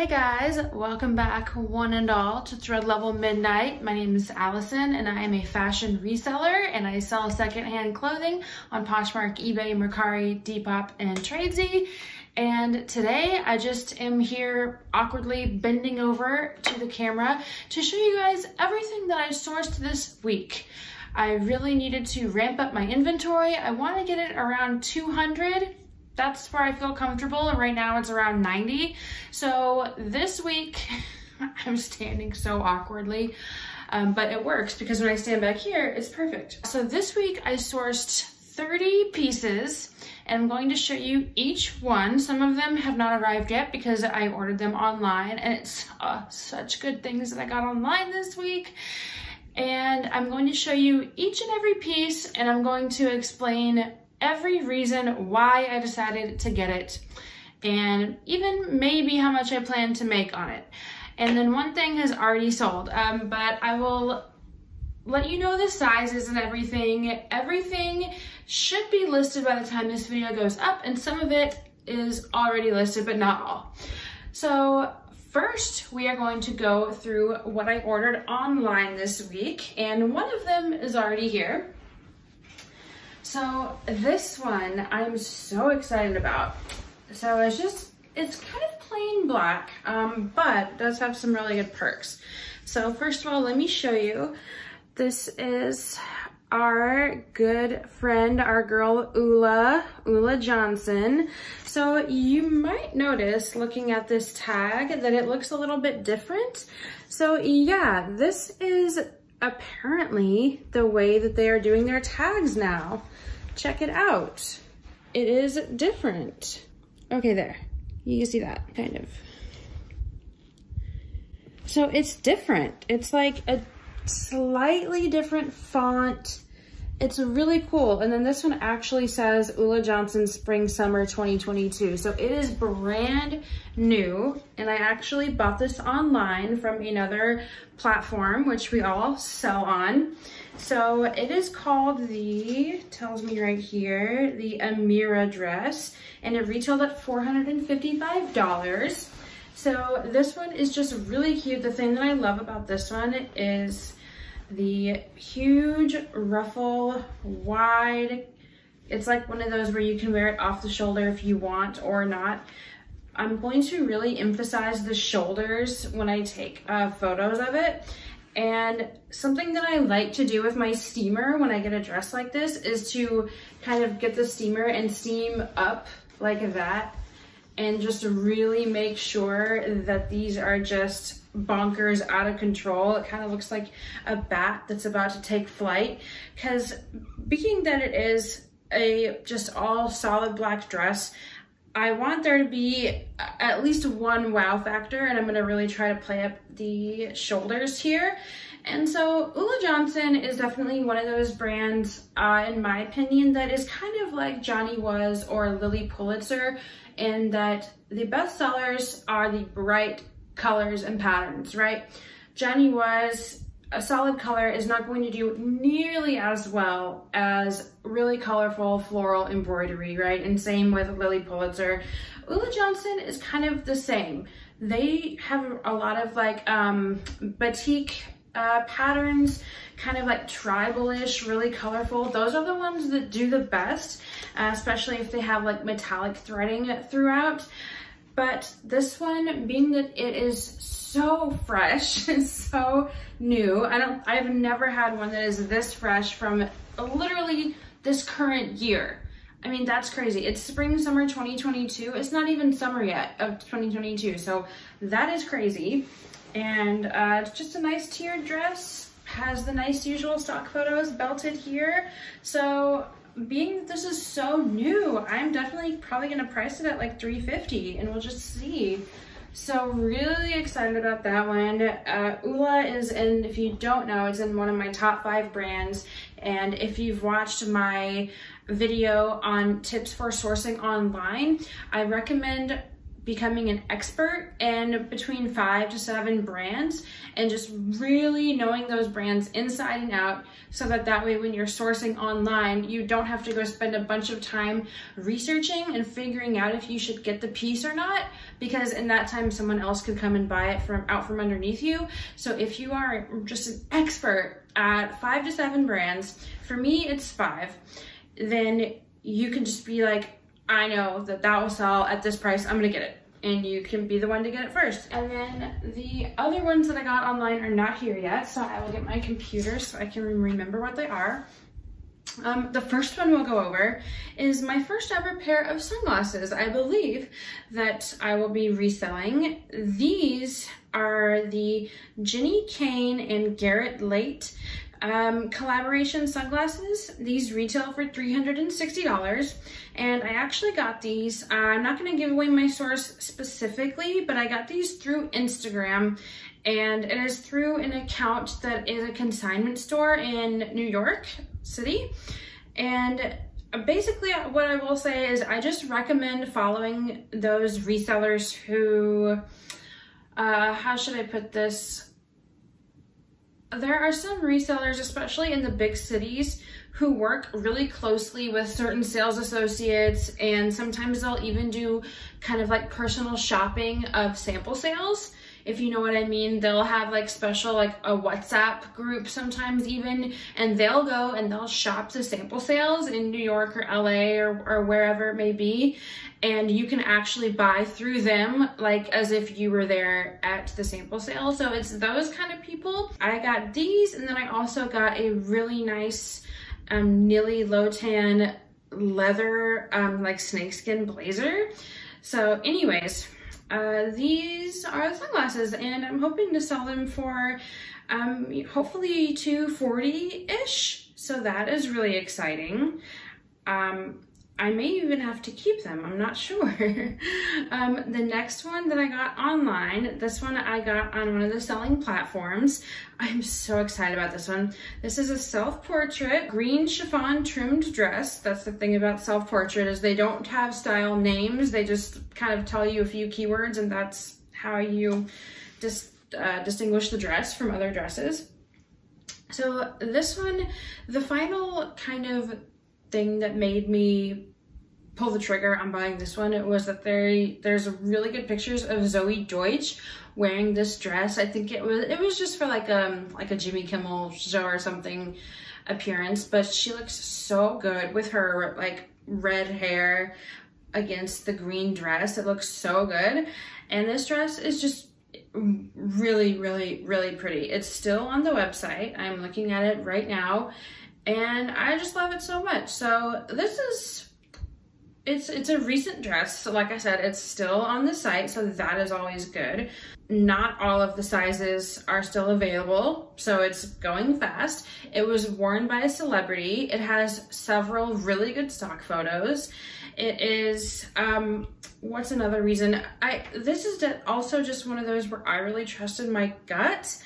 Hey guys, welcome back one and all to Thread Level Midnight. My name is Allison and I am a fashion reseller and I sell secondhand clothing on Poshmark, eBay, Mercari, Depop, and Tradesy. And today I just am here awkwardly bending over to the camera to show you guys everything that I sourced this week. I really needed to ramp up my inventory. I want to get it around 200. That's where I feel comfortable, and right now it's around 90. So this week, I'm standing so awkwardly, but it works because when I stand back here, it's perfect. So this week I sourced 30 pieces, and I'm going to show you each one. Some of them have not arrived yet because I ordered them online, and it's such good things that I got online this week. And I'm going to show you each and every piece, and I'm going to explain every reason why I decided to get it, and even maybe how much I plan to make on it. And then one thing has already sold, but I will let you know the sizes and everything. Everything should be listed by the time this video goes up, and some of it is already listed, but not all. So first, we are going to go through what I ordered online this week, and one of them is already here. So this one I'm so excited about. So it's kind of plain black, but it does have some really good perks. So first of all, let me show you. This is our good friend, our girl Ula Johnson. So you might notice looking at this tag that it looks a little bit different. So yeah, this is apparently the way that they are doing their tags now. Check it out. It is different. Okay, there. You can see that, kind of. So it's different. It's like a slightly different font. It's really cool. And then this one actually says Ula Johnson Spring Summer 2022. So it is brand new. And I actually bought this online from another platform, which we all sell on. So it is called tells me right here, the Amira dress, and it retailed at $455. So this one is just really cute. The thing that I love about this one is the huge ruffle, wide. It's like one of those where you can wear it off the shoulder if you want or not. I'm going to really emphasize the shoulders when I take photos of it. And something that I like to do with my steamer when I get a dress like this is to kind of get the steamer and steam up like that and just really make sure that these are just bonkers out of control. It kind of looks like a bat that's about to take flight, because being that it is a just all solid black dress, I want there to be at least one wow factor, and I'm gonna really try to play up the shoulders here. And so Ula Johnson is definitely one of those brands, in my opinion, that is kind of like Johnny Was or Lily Pulitzer, in that the best sellers are the bright colors and patterns, right? Johnny Was, a solid color is not going to do nearly as well as really colorful floral embroidery, right? And same with Lily Pulitzer. Ula Johnson is kind of the same. They have a lot of like batik patterns, kind of like tribal-ish, really colorful. Those are the ones that do the best, especially if they have like metallic threading throughout. But this one, being that it is so fresh and so new, I've never had one that is this fresh from literally this current year. I mean, that's crazy. It's spring, summer 2022. It's not even summer yet of 2022. So that is crazy. And it's just a nice tiered dress. Has the nice usual stock photos belted here. So being that this is so new, I'm definitely probably gonna price it at like $350, and we'll just see. So really excited about that one. Ula is in, if you don't know, it's in one of my top 5 brands. And if you've watched my video on tips for sourcing online, I recommend becoming an expert in between 5 to 7 brands and just really knowing those brands inside and out, so that way when you're sourcing online, you don't have to go spend a bunch of time researching and figuring out if you should get the piece or not, because in that time someone else could come and buy it out from underneath you. So if you are just an expert at 5 to 7 brands, for me it's 5, then you can just be like, I know that will sell at this price, I'm gonna get it. And you can be the one to get it first. And then the other ones that I got online are not here yet, so I will get my computer so I can remember what they are. The first one we'll go over is my first ever pair of sunglasses. I believe that I will be reselling. These are the Jenny Kane and Garrett Late collaboration sunglasses. These retail for $360, and I actually got these. I'm not going to give away my source specifically, but I got these through Instagram, and it is through an account that is a consignment store in New York City. And basically what I will say is I just recommend following those resellers who, how should I put this? There are some resellers, especially in the big cities, who work really closely with certain sales associates, and sometimes they'll even do kind of like personal shopping of sample sales, if you know what I mean. They'll have like special, like a WhatsApp group sometimes even, and they'll go and they'll shop the sample sales in New York or LA or wherever it may be, and you can actually buy through them like as if you were there at the sample sale. So it's those kind of people. I got these, and then I also got a really nice Nilly low tan leather like snakeskin blazer. So anyways, these are the sunglasses, and I'm hoping to sell them for hopefully $240-ish. So that is really exciting. I may even have to keep them, I'm not sure. The next one that I got online, this one I got on one of the selling platforms. I'm so excited about this one. This is a self-portrait green chiffon trimmed dress. That's the thing about self-portrait, is they don't have style names. They just kind of tell you a few keywords, and that's how you distinguish the dress from other dresses. So this one, the final kind of thing that made me pull the trigger on buying this one, it was that there's really good pictures of Zoe Deutsch wearing this dress. I think it was just for like a Jimmy Kimmel show or something appearance, but she looks so good with her like red hair against the green dress. It looks so good, and this dress is just really, really, really pretty. It's still on the website. I'm looking at it right now, and I just love it so much. So this is, it's a recent dress. So like I said, it's still on the site, so that is always good. Not all of the sizes are still available, so it's going fast. It was worn by a celebrity. It has several really good stock photos. It is, what's another reason? This is also just one of those where I really trusted my gut.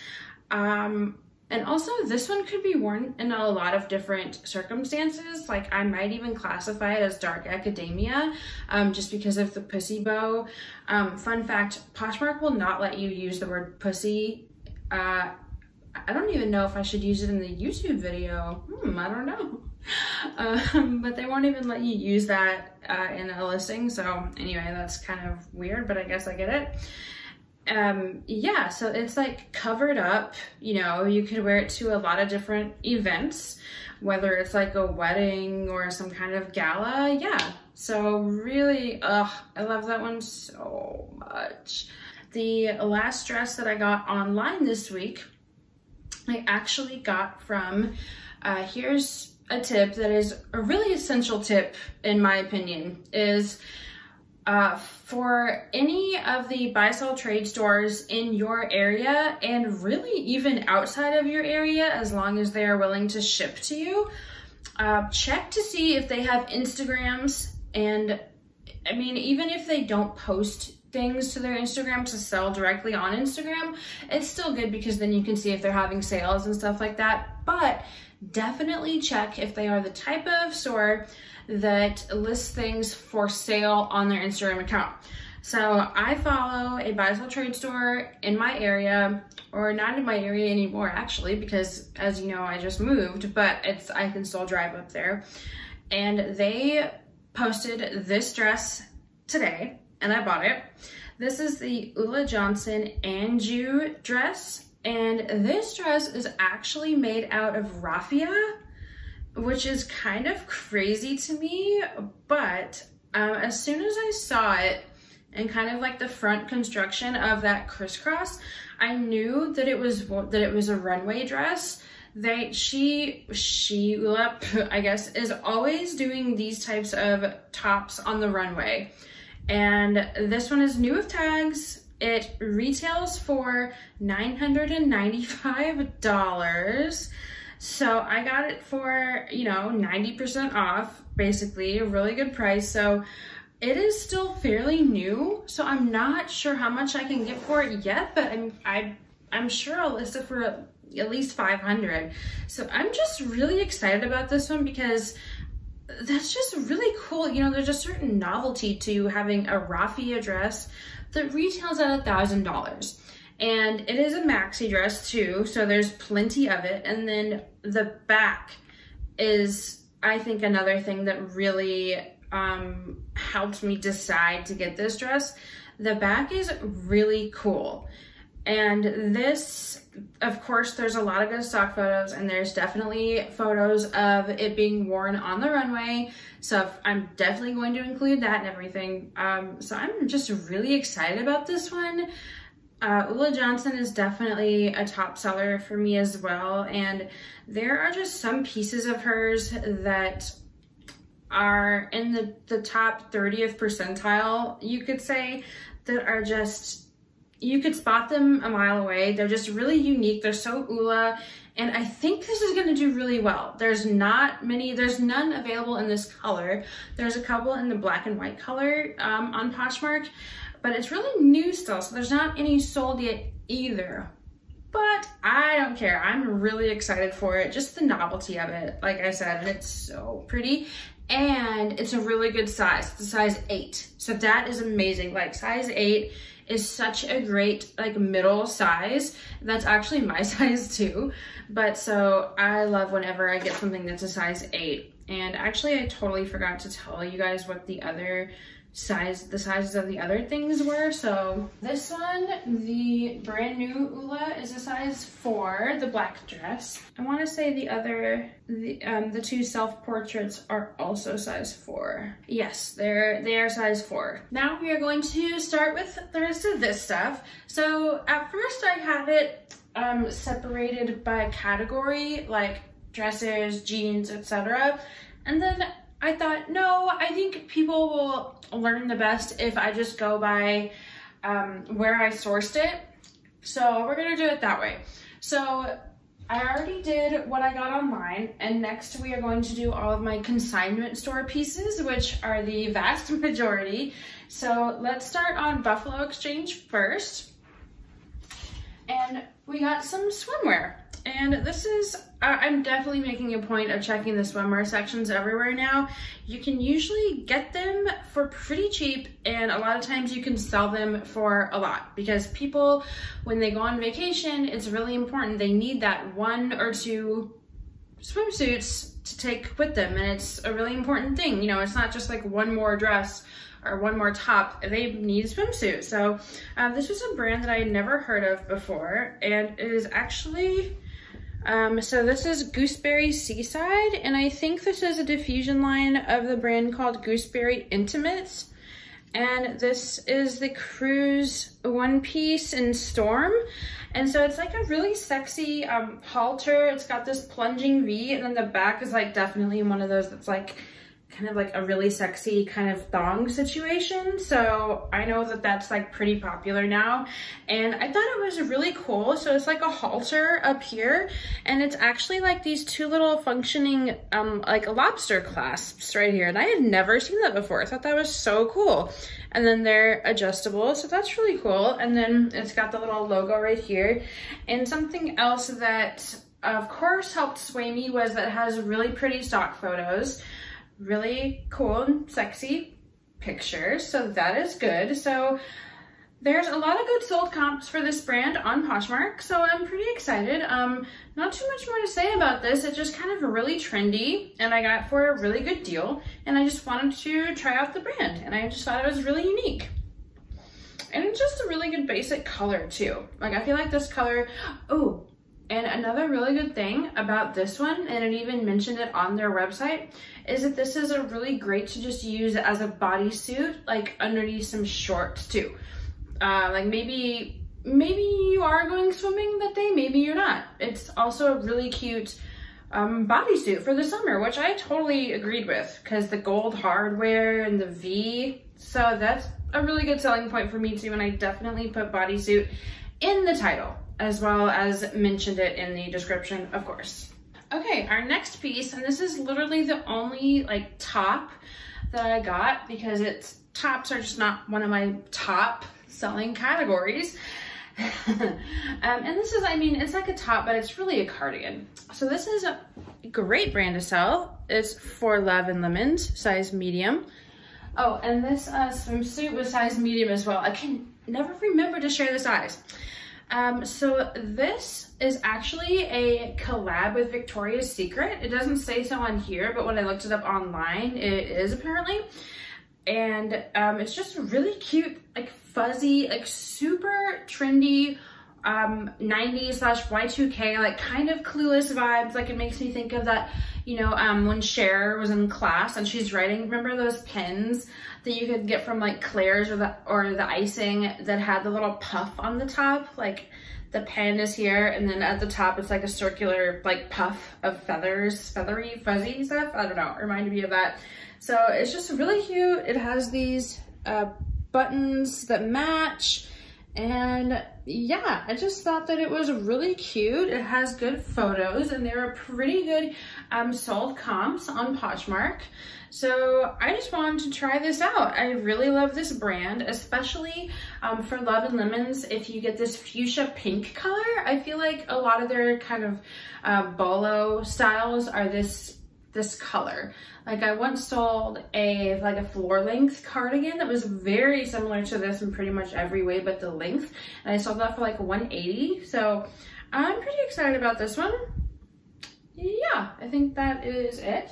And also this one could be worn in a lot of different circumstances. Like I might even classify it as dark academia, just because of the pussy bow. Fun fact, Poshmark will not let you use the word pussy. I don't even know if I should use it in the YouTube video. I don't know. But they won't even let you use that in a listing. So anyway, that's kind of weird, but I guess I get it. Yeah, so it's like covered up, you know, you could wear it to a lot of different events, whether it's like a wedding or some kind of gala. Yeah, so really, I love that one so much. The last dress that I got online this week, I actually got from, here's a tip that is a really essential tip in my opinion, is for any of the buy sell trade stores in your area, and really even outside of your area, as long as they are willing to ship to you, check to see if they have Instagrams. And I mean, even if they don't post things to their Instagram to sell directly on Instagram, it's still good because then you can see if they're having sales and stuff like that. But definitely check if they are the type of store that lists things for sale on their Instagram account. So I follow a buy sell trade store in my area, or not in my area anymore actually, because as you know, I just moved, but I can still drive up there. And they posted this dress today and I bought it. This is the Ulla Johnson Anju dress. And this dress is actually made out of raffia, which is kind of crazy to me, but as soon as I saw it and kind of like the front construction of that crisscross, I knew that it was a runway dress. She Ulla, I guess, is always doing these types of tops on the runway. And this one is new with tags. It retails for $995. So I got it for, you know, 90% off, basically, a really good price. So it is still fairly new, so I'm not sure how much I can get for it yet, but I'm sure I'll list it for at least $500. So I'm just really excited about this one because that's just really cool. You know, there's a certain novelty to having a raffia dress that retails at $1,000. And it is a maxi dress too, so there's plenty of it. And then the back is, I think, another thing that really helped me decide to get this dress. The back is really cool. And this, of course, there's a lot of good stock photos, and there's definitely photos of it being worn on the runway. So I'm definitely going to include that and everything. So I'm just really excited about this one. Ulla Johnson is definitely a top seller for me as well. And there are just some pieces of hers that are in the top 30th percentile, you could say, that are just, you could spot them a mile away. They're just really unique. They're so Ulla. And I think this is gonna do really well. There's none available in this color. There's a couple in the black and white color on Poshmark, but it's really new still, so there's not any sold yet either. But I don't care. I'm really excited for it. Just the novelty of it, like I said, and it's so pretty. And it's a really good size. It's a size 8. So that is amazing. Like, size 8 is such a great, like, middle size. That's actually my size too. But so I love whenever I get something that's a size 8. And actually, I totally forgot to tell you guys what the sizes of the other things were. So this one, the brand new Ulla, is a size 4, the black dress. I want to say the two self-portraits are also size 4. Yes, they are size 4. Now we are going to start with the rest of this stuff. So at first I had it separated by category, like dresses, jeans, etc. And then I thought, no, I think people will learn the best if I just go by where I sourced it. So we're gonna do it that way. So I already did what I got online, and next we are going to do all of my consignment store pieces, which are the vast majority. So let's start on Buffalo Exchange first. And we got some swimwear. And this is, I'm definitely making a point of checking the swimwear sections everywhere now. You can usually get them for pretty cheap, and a lot of times you can sell them for a lot, because people, when they go on vacation, it's really important. They need that 1 or 2 swimsuits to take with them, and it's a really important thing. You know, it's not just like one more dress or one more top, they need a swimsuit. So this was a brand that I had never heard of before, and it is actually, so this is Gooseberry Seaside, and I think this is a diffusion line of the brand called Gooseberry Intimates. And this is the Cruise one piece in Storm. And so it's like a really sexy halter. It's got this plunging V, and then the back is like definitely one of those that's like kind of like a really sexy kind of thong situation. So I know that that's like pretty popular now, and I thought it was really cool. So it's like a halter up here, and it's actually like these 2 little functioning like lobster clasps right here, and I had never seen that before. I thought that was so cool. And then they're adjustable, so that's really cool. And then it's got the little logo right here. And something else that of course helped sway me was that it has really pretty stock photos. Really cool and sexy. pictures, so that is good. So there's a lot of good sold comps for this brand on Poshmark, so I'm pretty excited. Not too much more to say about this. It's just kind of really trendy, and I got it for a really good deal, and I just wanted to try out the brand, and I just thought it was really unique. And it's just a really good basic color too. Like, I feel like this color, oh, and another really good thing about this one, and it even mentioned it on their website, is that this is a really great to just use as a bodysuit, like underneath some shorts too. Like maybe you are going swimming that day, maybe you're not. It's also a really cute bodysuit for the summer, which I totally agreed with, because the gold hardware and the V, so that's a really good selling point for me too, and I definitely put bodysuit in the title, as well as mentioned it in the description, of course. Okay, our next piece, and this is literally the only like top that I got, because tops are just not one of my top selling categories. And this is, I mean, it's like a top, but it's really a cardigan. So this is a great brand to sell. It's for Love and Lemons, size medium. Oh, and this swimsuit was size medium as well. I can never remember to share the size. So this is actually a collab with Victoria's Secret. It doesn't say so on here, but when I looked it up online, it is apparently. And it's just really cute, like fuzzy, like super trendy 90s/Y2K, like kind of Clueless vibes. Like, it makes me think of that, you know, when Cher was in class and she's writing, remember those pens that you could get from like Claire's or the icing that had the little puff on the top? Like, the pen is here, and then at the top it's like a circular like puff of feathers, feathery, fuzzy stuff. I don't know, it reminded me of that. So it's just really cute. It has these buttons that match, and yeah, I just thought that it was really cute. It has good photos, and there are pretty good sold comps on Poshmark. So I just wanted to try this out. I really love this brand, especially for Love and Lemons. If you get this fuchsia pink color, I feel like a lot of their kind of bolo styles are this color. Like, I once sold a floor length cardigan that was very similar to this in pretty much every way but the length, and I sold that for like $180. So I'm pretty excited about this one. Yeah, I think that is it.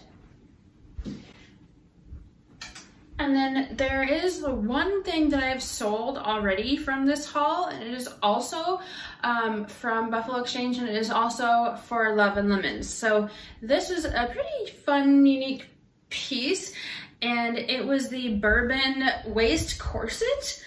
And then there is the one thing that I've sold already from this haul, and it is also from Buffalo Exchange, and it is also for Love and Lemons. So this is a pretty fun, unique piece, and it was the bourbon waist corset.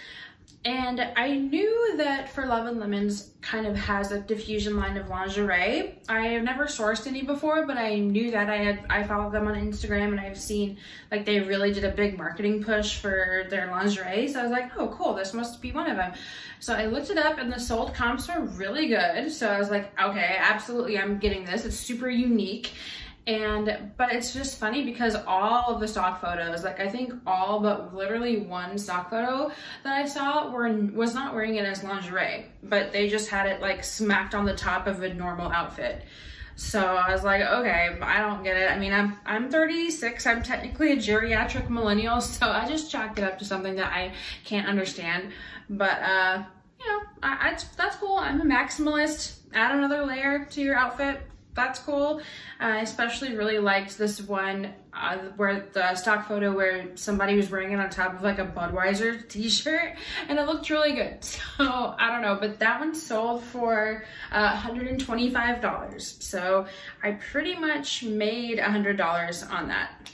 And I knew that for Love and Lemons kind of has a diffusion line of lingerie. I have never sourced any before, but I knew that I followed them on Instagram, and I've seen like they really did a big marketing push for their lingerie. So I was like, oh cool, this must be one of them. So I looked it up, and the sold comps were really good. So I was like, okay, absolutely, I'm getting this. It's super unique. But it's just funny because all of the stock photos, like I think all but literally one stock photo that I saw was not wearing it as lingerie, but they just had it like smacked on the top of a normal outfit. So I was like, okay, I don't get it. I mean, I'm 36, I'm technically a geriatric millennial, so I just chalked it up to something that I can't understand. But you know, that's cool. I'm a maximalist. Add another layer to your outfit. That's cool. I especially really liked this one where the stock photo where somebody was wearing it on top of like a Budweiser t-shirt, and it looked really good. So I don't know, but that one sold for $125. So I pretty much made $100 on that.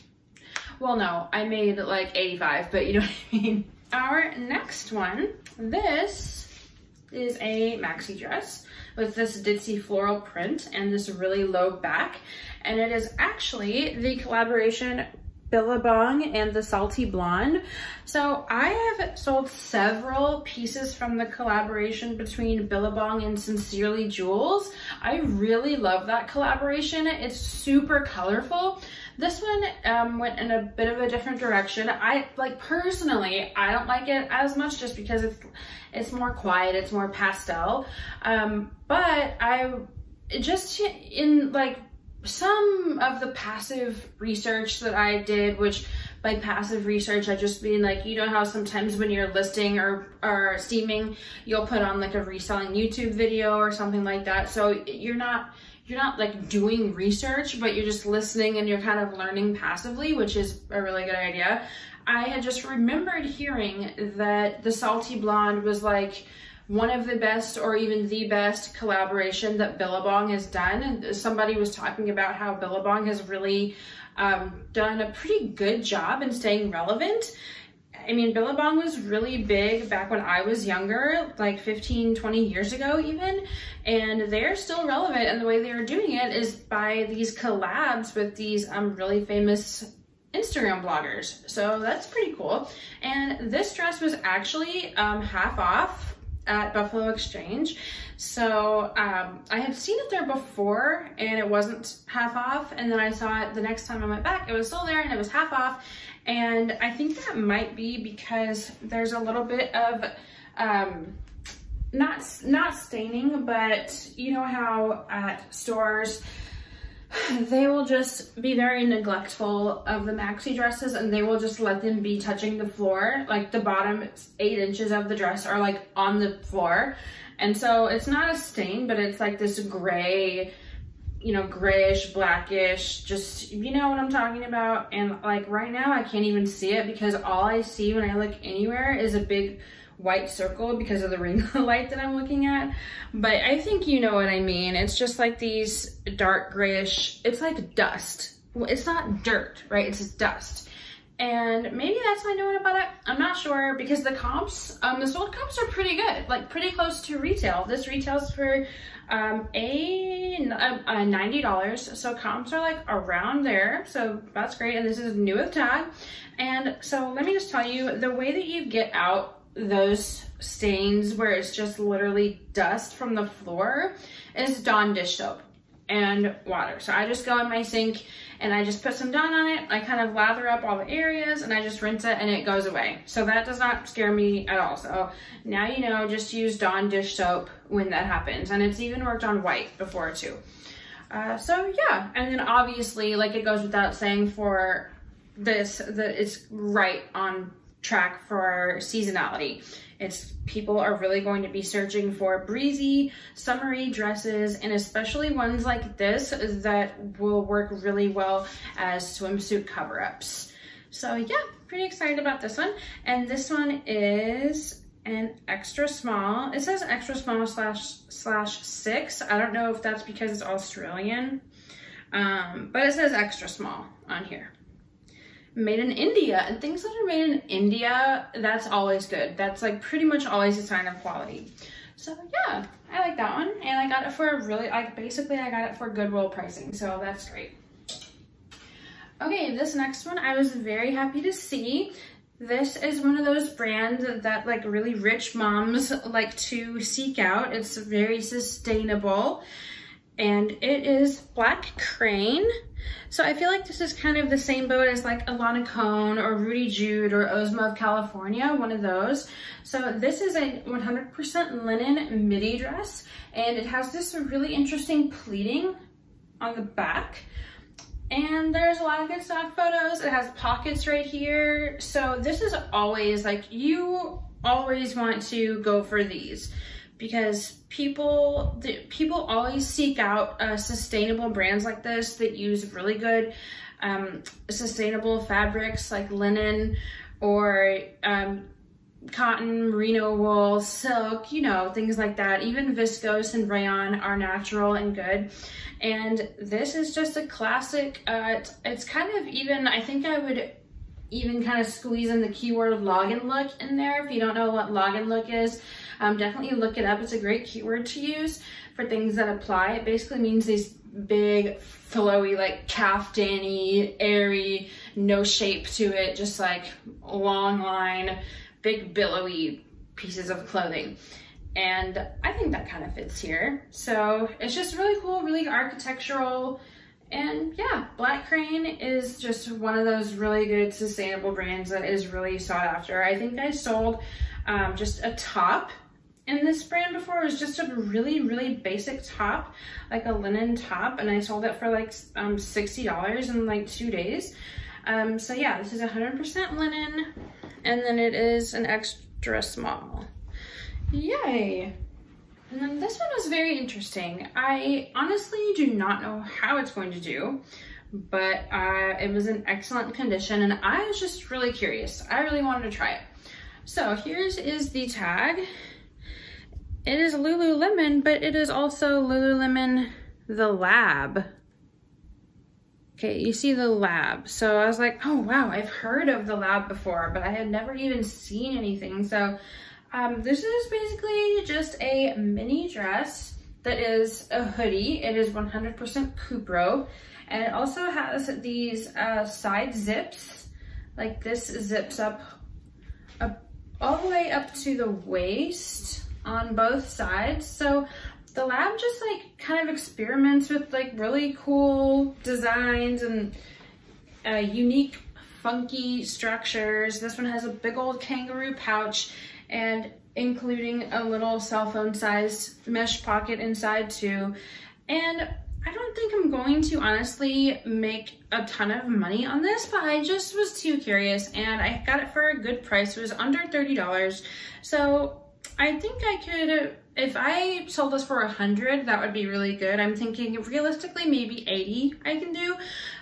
Well, no, I made like 85, but you know what I mean. Our next one, this is a maxi dress with this ditzy floral print and this really low back, and it is actually the collaboration Billabong and the Salty Blonde. So I have sold several pieces from the collaboration between Billabong and Sincerely Jules. I really love that collaboration. It's super colorful. This one went in a bit of a different direction. Personally, I don't like it as much just because it's more quiet, it's more pastel. But I just in like some of the passive research that I did, which like passive research. I just mean like, you know how sometimes when you're listing or steaming, you'll put on like a reselling YouTube video or something like that. So you're not like doing research, but you're just listening and you're kind of learning passively, which is a really good idea. I had just remembered hearing that the Salty Blonde was like one of the best or even the best collaboration that Billabong has done. And somebody was talking about how Billabong has really done a pretty good job in staying relevant. I mean, Billabong was really big back when I was younger, like 15, 20 years ago even, and they're still relevant, and the way they're doing it is by these collabs with these really famous Instagram bloggers. So that's pretty cool. And this dress was actually half off at Buffalo Exchange. So I had seen it there before and it wasn't half off, and then I saw it the next time I went back, it was still there and it was half off. And I think that might be because there's a little bit of not staining, but you know how at stores they will just be very neglectful of the maxi dresses, and they will just let them be touching the floor. Like the bottom 8 inches of the dress are like on the floor. And so it's not a stain, but it's like this gray, you know, grayish, blackish, just, you know what I'm talking about. And like right now I can't even see it because all I see when I look anywhere is a big white circle because of the ring light that I'm looking at. But I think you know what I mean. It's just like these dark grayish, it's like dust. It's not dirt, right? It's just dust. And maybe that's why I know about it. I'm not sure, because the comps, the sold comps are pretty good, like pretty close to retail. This retails for $90. So comps are like around there. So that's great. And this is new with tag. And so let me just tell you, the way that you get out those stains where it's just literally dust from the floor is Dawn dish soap and water. So I just go in my sink and I just put some Dawn on it. I kind of lather up all the areas and I just rinse it and it goes away. So that does not scare me at all. So now you know, just use Dawn dish soap when that happens. And it's even worked on white before too. So yeah, and then obviously, like it goes without saying for this, that it's right on track for seasonality. People are really going to be searching for breezy, summery dresses, and especially ones like this that will work really well as swimsuit cover-ups. So yeah, pretty excited about this one. And this one is an extra small. It says extra small /6. I don't know if that's because it's Australian, but it says extra small on here. Made in India, and things that are made in India, that's always good. That's like pretty much always a sign of quality. So yeah, I like that one, and I got it for a really, like basically I got it for Goodwill pricing, so that's great. Okay, this next one I was very happy to see. This is one of those brands that like really rich moms like to seek out. It's very sustainable, and it is Black Crane. So I feel like this is kind of the same boat as like Alana Cone or Rudy Jude or Ozma of California, one of those. So this is a 100% linen midi dress, and it has this really interesting pleating on the back. And there's a lot of good stock photos. It has pockets right here. So this is always like, you always want to go for these, because people always seek out sustainable brands like this that use really good sustainable fabrics like linen or cotton, merino wool, silk, you know, things like that. Even viscose and rayon are natural and good. And this is just a classic. It's kind of even, I think I would even kind of squeeze in the keyword login look in there. If you don't know what login look is, definitely look it up. It's a great keyword to use for things that apply. It basically means these big, flowy, like caftan-y, airy, no shape to it, just like long line, big billowy pieces of clothing. And I think that kind of fits here. So it's just really cool, really architectural. And yeah, Black Crane is just one of those really good sustainable brands that is really sought after. I think I sold just a top in this brand before. It was just a really, really basic top, like a linen top, and I sold it for like $60 in like 2 days. So yeah, this is 100% linen, and then it is an extra small. Yay. And then this one was very interesting. I honestly do not know how it's going to do, but it was in excellent condition, and I was just really curious. I really wanted to try it. So here's is the tag. It is Lululemon, but it is also Lululemon the Lab. Okay, you see the Lab. So I was like, oh wow, I've heard of the Lab before, but I had never even seen anything. So this is basically just a mini dress that is a hoodie. It is 100% Cupro, and it also has these side zips. Like this zips up all the way up to the waist on both sides. So the Lab just like kind of experiments with like really cool designs and unique funky structures. This one has a big old kangaroo pouch, and including a little cell phone sized mesh pocket inside too. And I don't think I'm going to honestly make a ton of money on this, but I just was too curious, and I got it for a good price. It was under $30. So I think I could, if I sold this for 100, that would be really good. I'm thinking realistically maybe 80 I can do,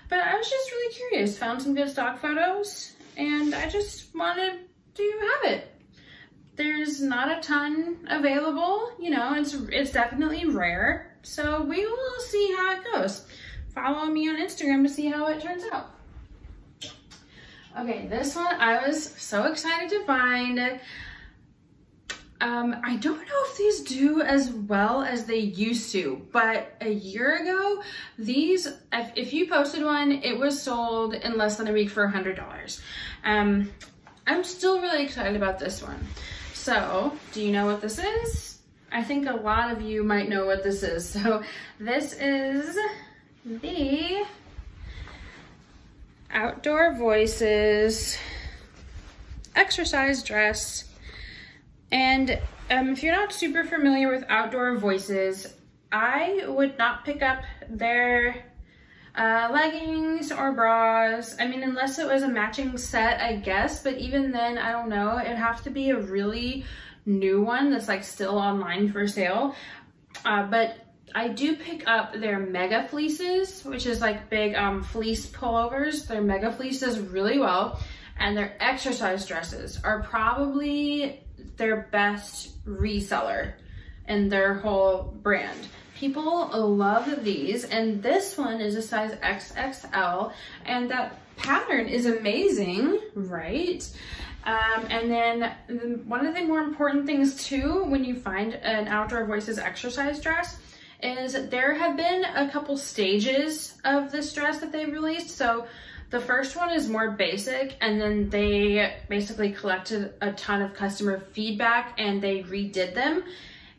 but I was just really curious, found some good stock photos, and I just wanted to have it. There's not a ton available, you know, it's definitely rare. So we will see how it goes. Follow me on Instagram to see how it turns out. Okay, this one I was so excited to find. I don't know if these do as well as they used to, but a year ago, these, if you posted one, it was sold in less than a week for $100. I'm still really excited about this one. So, do you know what this is? I think a lot of you might know what this is. So, this is the Outdoor Voices exercise dress. And if you're not super familiar with Outdoor Voices, I would not pick up their leggings or bras. I mean, unless it was a matching set, I guess, but even then, I don't know. It'd have to be a really new one that's like still online for sale. But I do pick up their mega fleeces, which is like big fleece pullovers. Their mega fleeces really well, and their exercise dresses are probably their best reseller in their whole brand. People love these, and this one is a size XXL, and that pattern is amazing, right? And then one of the more important things too, when you find an Outdoor Voices exercise dress, is there have been a couple stages of this dress that they released. So the first one is more basic, and then they basically collected a ton of customer feedback and they redid them.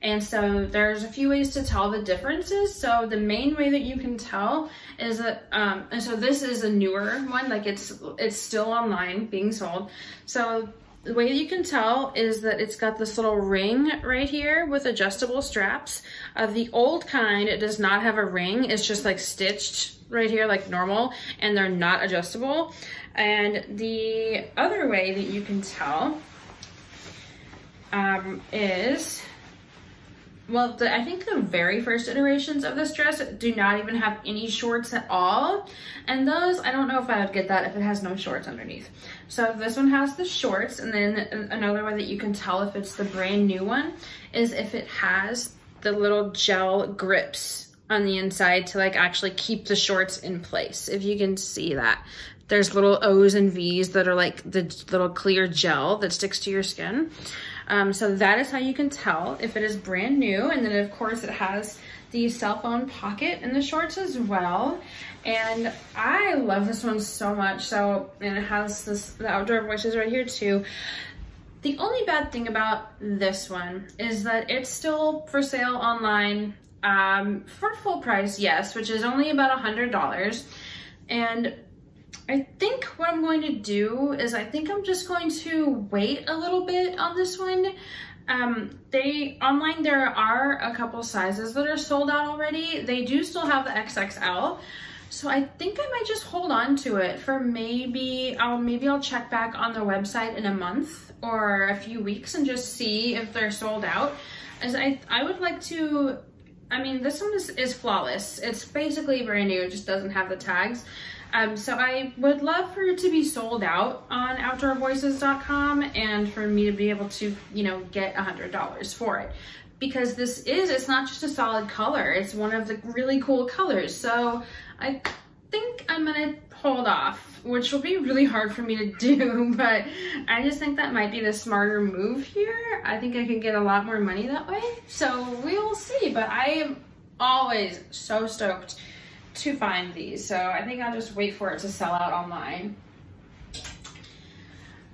And so there's a few ways to tell the differences. So the main way that you can tell is that, and so this is a newer one, like it's still online being sold. So the way that you can tell is that it's got this little ring right here with adjustable straps. The old kind, it does not have a ring. It's just like stitched right here like normal, and they're not adjustable. And the other way that you can tell is, well, I think the very first iterations of this dress do not even have any shorts at all. And those, I don't know if I would get that if it has no shorts underneath. So this one has the shorts, and then another way that you can tell if it's the brand new one is if it has the little gel grips on the inside to like actually keep the shorts in place. If you can see that. There's little O's and V's that are like the little clear gel that sticks to your skin. So that is how you can tell if it is brand new. And then of course it has the cell phone pocket in the shorts as well. And I love this one so much. So, and it has the Outdoor Voices right here too. The only bad thing about this one is that it's still for sale online for full price, yes, which is only about $100. And I think what I'm going to do is I think I'm just going to wait a little bit on this one. Online there are a couple sizes that are sold out already. They do still have the XXL, So I think I might just hold on to it for maybe I'll check back on their website in a month or a few weeks and just see if they're sold out. As I would like to, I mean, this one is flawless. It's basically brand new, it just doesn't have the tags. So I would love for it to be sold out on outdoorvoices.com and for me to be able to, you know, get $100 for it. Because it's not just a solid color, it's one of the really cool colors. So I think I'm gonna hold off, which will be really hard for me to do, but I just think that might be the smarter move here. I think I could get a lot more money that way. So we will see, but I am always so stoked to find these. So I think I'll just wait for it to sell out online.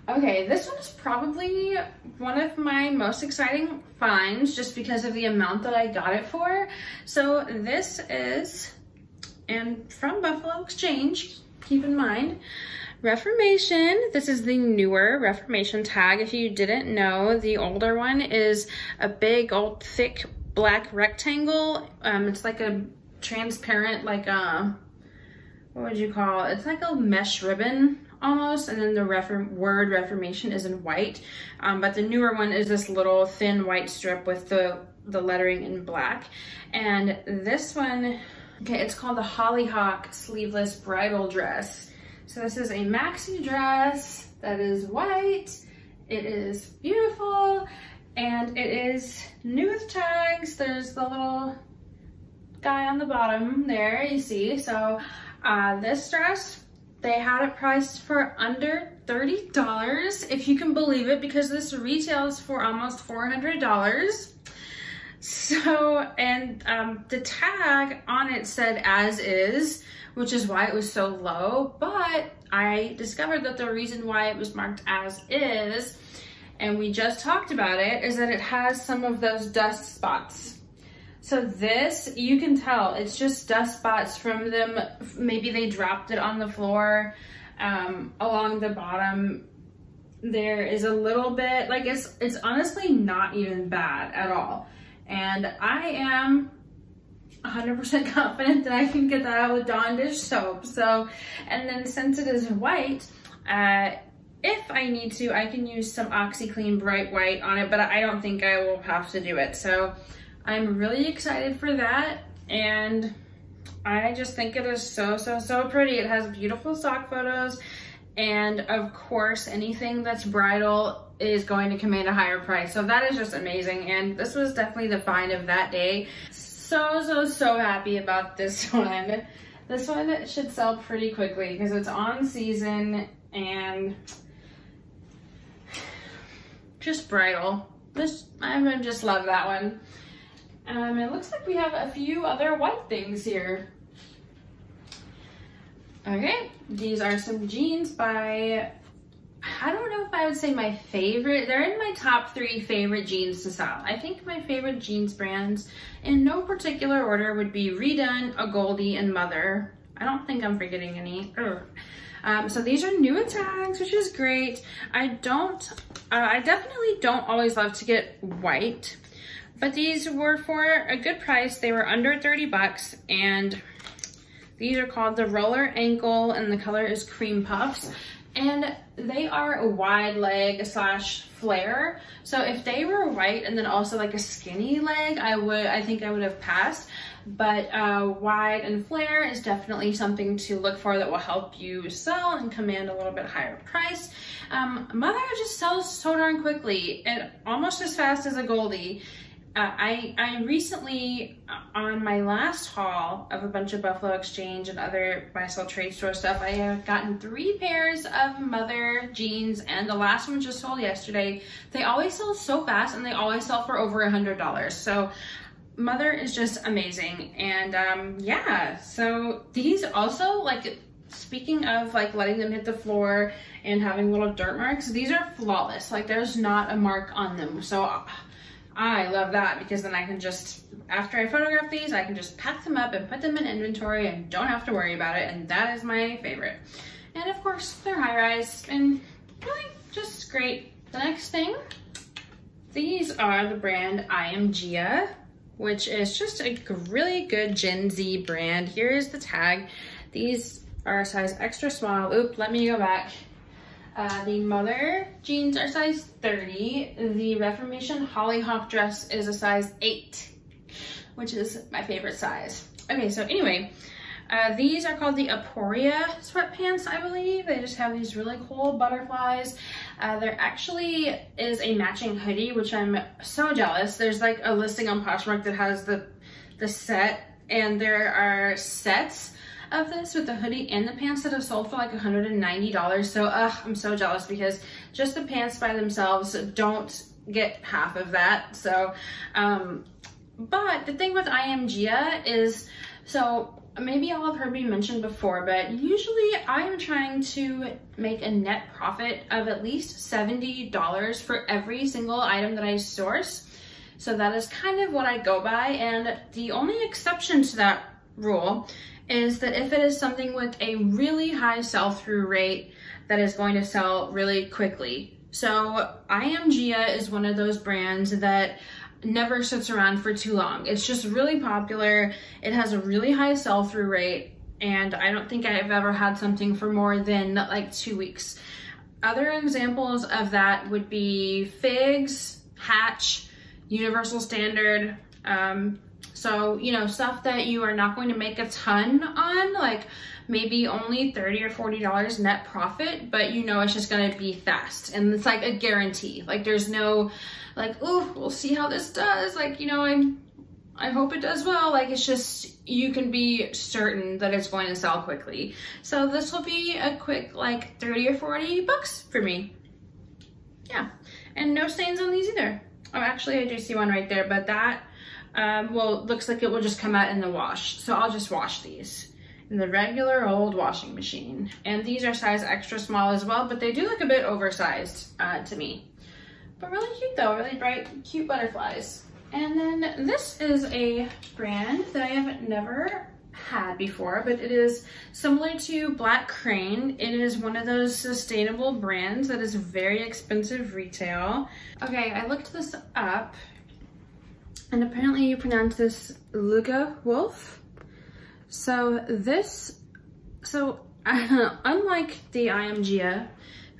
Okay, this one is probably one of my most exciting finds just because of the amount that I got it for. So this is, and from Buffalo Exchange, keep in mind, Reformation. This is the newer Reformation tag. If you didn't know, the older one is a big old thick black rectangle. It's like a transparent, like a, what would you call it? It's like a mesh ribbon almost, and then the word Reformation is in white. But the newer one is this little thin white strip with the lettering in black. And this one, okay, it's called the Hollyhock Sleeveless Bridal Dress. So this is a maxi dress that is white. It is beautiful, and it is new with tags. There's the little guy on the bottom there, you see. So this dress, they had it priced for under $30, if you can believe it, because this retails for almost $400. So, and the tag on it said as is, which is why it was so low, but I discovered that the reason why it was marked as is, and we just talked about it, is that it has some of those dust spots. So this, you can tell, it's just dust spots from them. Maybe they dropped it on the floor. Along the bottom, there is a little bit, like it's honestly not even bad at all. And I am 100% confident that I can get that out with Dawn dish soap. So, and then since it is white, if I need to, I can use some OxyClean Bright White on it, but I don't think I will have to do it. So I'm really excited for that, and I just think it is so, so, so pretty. It has beautiful stock photos, and of course, anything that's bridal is going to command a higher price. So that is just amazing, and this was definitely the find of that day. So, so, so happy about this one. This one should sell pretty quickly because it's on season and just bridal. I just love that one. It looks like we have a few other white things here. Okay, these are some jeans by, I don't know if I would say my favorite. They're in my top 3 favorite jeans to sell. I think my favorite jeans brands, in no particular order, would be Redone, A Goldie, and Mother. I don't think I'm forgetting any. So these are new with tags, which is great. I definitely don't always love to get white, but these were for a good price. They were under 30 bucks, and these are called the Roller Ankle, and the color is Cream Puffs. And they are a wide leg slash flare. So if they were white and then also like a skinny leg, I think I would have passed. But wide and flare is definitely something to look for that will help you sell and command a little bit higher price. Mother just sells so darn quickly, and almost as fast as a Goldie. I recently, on my last haul of a bunch of Buffalo Exchange and other buy sell trade store stuff, I have gotten 3 pairs of Mother jeans, and the last one just sold yesterday. They always sell so fast, and they always sell for over $100. So Mother is just amazing. And yeah, so these also, like, speaking of like letting them hit the floor and having little dirt marks, these are flawless. Like, there's not a mark on them. So I love that, because then I can just, after I photograph these, I can just pack them up and put them in inventory and don't have to worry about it, and that is my favorite. And of course, they're high-rise and really just great. The next thing, these are the brand I Am Gia, which is just a really good Gen Z brand. Here is the tag. These are a size extra small. Oop, let me go back. The mother jeans are size 30. The Reformation Hollyhock dress is a size 8, which is my favorite size. Okay, so anyway, these are called the Aporia sweatpants, I believe. They just have these really cool butterflies. There actually is a matching hoodie, which I'm so jealous. There's like a listing on Poshmark that has the set, and there are sets of this with the hoodie and the pants that have sold for like $190. So I'm so jealous because just the pants by themselves don't get half of that. So, but the thing with I Am Gia is, so maybe y'all have heard me mention before, but usually I am trying to make a net profit of at least $70 for every single item that I source. So that is kind of what I go by. And the only exception to that rule is that if it is something with a really high sell-through rate that is going to sell really quickly. So I Am Gia is one of those brands that never sits around for too long. It's just really popular. It has a really high sell-through rate, and I don't think I've ever had something for more than like 2 weeks. Other examples of that would be Figs, Hatch, Universal Standard, so, you know, stuff that you are not going to make a ton on, like maybe only $30 or $40 net profit, but you know it's just gonna be fast. And it's like a guarantee. Like there's no, like, oh, we'll see how this does. Like, you know, I hope it does well. Like it's just, you can be certain that it's going to sell quickly. So this will be a quick like 30 or 40 bucks for me. Yeah, and no stains on these either. Oh, actually I do see one right there, but that, well, looks like it will just come out in the wash. So I'll just wash these in the regular old washing machine. And these are size extra small as well, but they do look a bit oversized to me. But really cute though, really bright, cute butterflies. And then this is a brand that I have never had before, but it is similar to Black Crane. It is one of those sustainable brands that is very expensive retail. Okay, I looked this up, and apparently you pronounce this Luga Wolf. So this, unlike the I Am Gia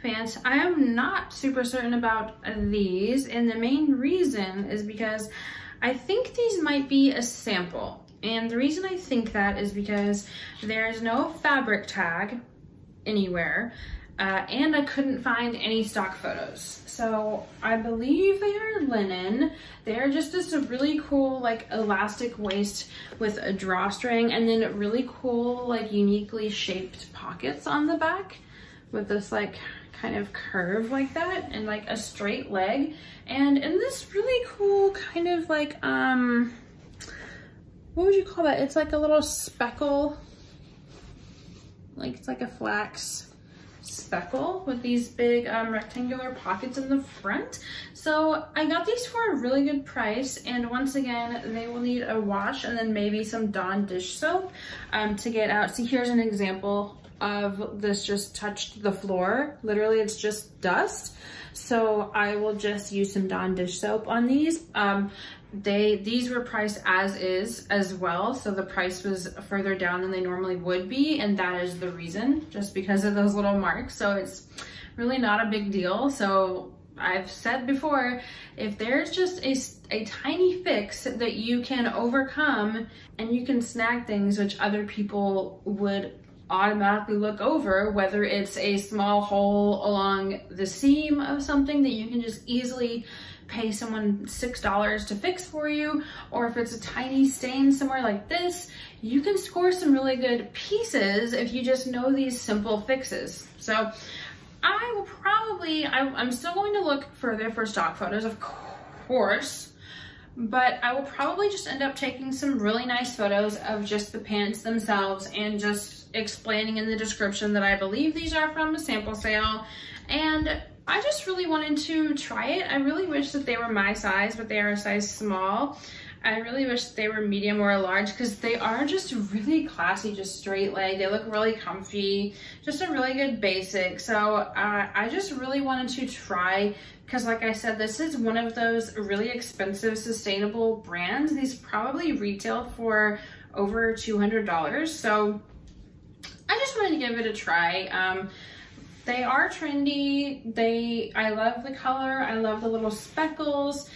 pants, I am not super certain about these, and the main reason is because I think these might be a sample. And the reason I think that is because there's no fabric tag anywhere, and I couldn't find any stock photos. So I believe they are linen. They're just this really cool like elastic waist with a drawstring, and then really cool like uniquely shaped pockets on the back with this like kind of curve like that, and like a straight leg, and in this really cool kind of like what would you call that? It's like a little speckle, like it's like a flax speckle with these big rectangular pockets in the front. So I got these for a really good price, and once again they will need a wash and then maybe some Dawn dish soap to get out. See, here's an example of this just touched the floor. Literally it's just dust. So I will just use some Dawn dish soap on these. These were priced as is as well, so the price was further down than they normally would be, and that is the reason, just because of those little marks. So it's really not a big deal. So I've said before, if there's just a tiny fix that you can overcome and you can snag things which other people would automatically look over, whether it's a small hole along the seam of something that you can just easily pay someone $6 to fix for you, or if it's a tiny stain somewhere like this, you can score some really good pieces if you just know these simple fixes. So I will probably, I'm still going to look further for stock photos, of course, but I will probably just end up taking some really nice photos of just the pants themselves and just explaining in the description that I believe these are from a sample sale. And I just really wanted to try it. I really wish that they were my size, but they are a size small. I really wish they were medium or a large, because they are just really classy, just straight leg. They look really comfy, just a really good basic. So I just really wanted to try, because like I said, this is one of those really expensive sustainable brands. These probably retail for over $200. So I just wanted to give it a try. They are trendy. I love the color. I love the little speckles.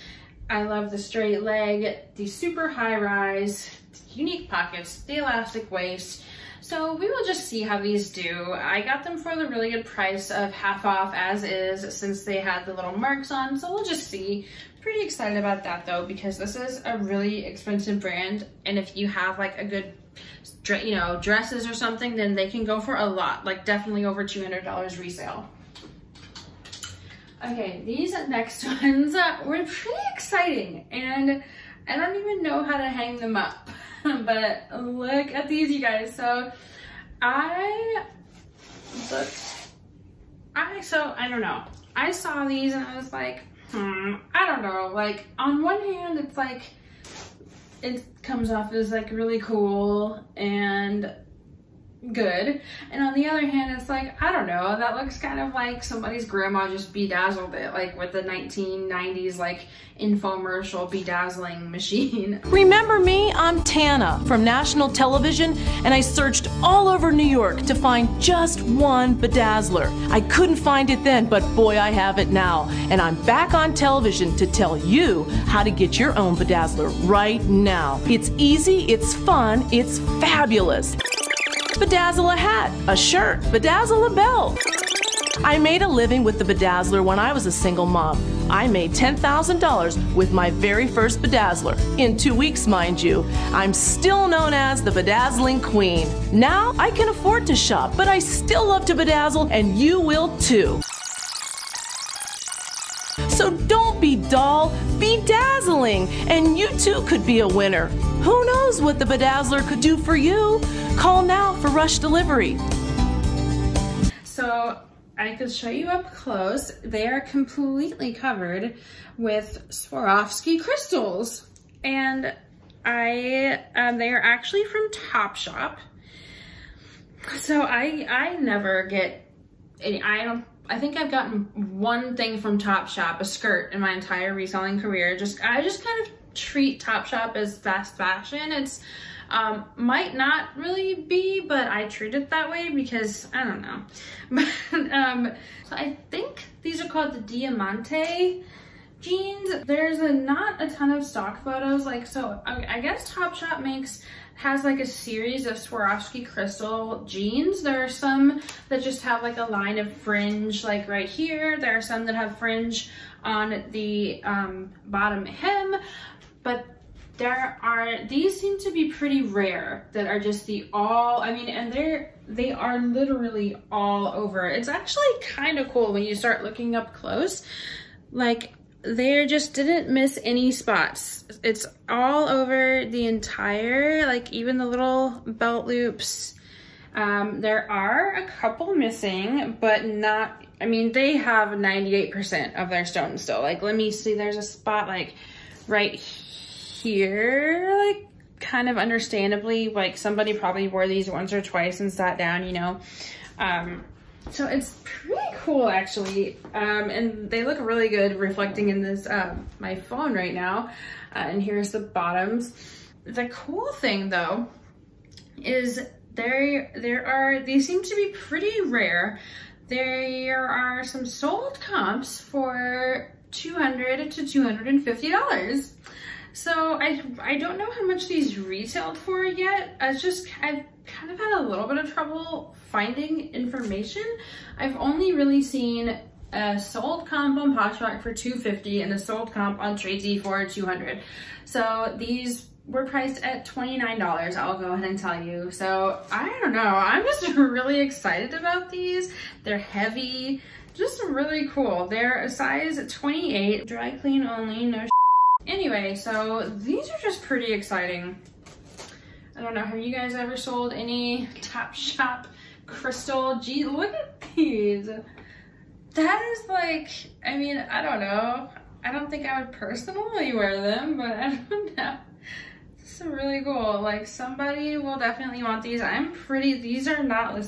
I love the straight leg, the super high rise, unique pockets, the elastic waist. So we will just see how these do. I got them for the really good price of half off as is, since they had the little marks on. So we'll just see. Pretty excited about that though, because this is a really expensive brand. And if you have like a good, you know, dresses or something, then they can go for a lot, like definitely over $200 resale. Okay, these next ones were pretty exciting, and I don't even know how to hang them up, but look at these, you guys. So I don't know. I saw these and I was like, I don't know. Like, on one hand, it's like, it comes off as like really cool and good, and on the other hand, it's like, I don't know, that looks kind of like somebody's grandma just bedazzled it, like with the 1990s like infomercial bedazzling machine. Remember me? I'm Tana from national television, and I searched all over New York to find just one bedazzler. I couldn't find it then, but boy, I have it now, and I'm back on television to tell you how to get your own bedazzler right now. It's easy, it's fun, it's fabulous. Bedazzle a hat, a shirt, bedazzle a belt. I made a living with the bedazzler when I was a single mom. I made $10,000 with my very first bedazzler. In 2 weeks, mind you. I'm still known as the bedazzling queen. Now I can afford to shop, but I still love to bedazzle, and you will too. So don't be dull, be dazzling, and you too could be a winner. Who knows what the bedazzler could do for you? Call now for rush delivery. So I could show you up close. They are completely covered with Swarovski crystals, and they are actually from Topshop. So I never get any. I think I've gotten one thing from Topshop, a skirt, in my entire reselling career. I just kind of treat Topshop as fast fashion. It's might not really be, but I treat it that way because I don't know. But so I think these are called the Diamante jeans. There's not a ton of stock photos, like, so I guess Topshop has like a series of Swarovski crystal jeans. There are some that just have like a line of fringe, like right here. There are some that have fringe on the bottom hem, but these seem to be pretty rare, that are just and they are literally all over. It's actually kind of cool when you start looking up close. Like, they just didn't miss any spots. It's all over the entire, like even the little belt loops. There are a couple missing, but not, they have 98% of their stones still. Like, let me see, there's a spot like right here, like kind of understandably, like somebody probably wore these once or twice and sat down, you know. So it's pretty cool actually, and they look really good reflecting in this my phone right now. And here's the bottoms. The cool thing though is these seem to be pretty rare. There are some sold comps for $200 to $250. So I don't know how much these retailed for yet. I've kind of had a little bit of trouble finding information. I've only really seen a sold comp on Poshmark for $250 and a sold comp on Tradesy for $200. So these were priced at $29, I'll go ahead and tell you. So I don't know, I'm just really excited about these. They're heavy, just really cool. They're a size 28, dry clean only, no. Anyway, so these are just pretty exciting. I don't know, have you guys ever sold any Topshop crystal? Gee, look at these. That is like, I don't know. I don't think I would personally wear them, but I don't know. This is really cool. Like, somebody will definitely want these. These are not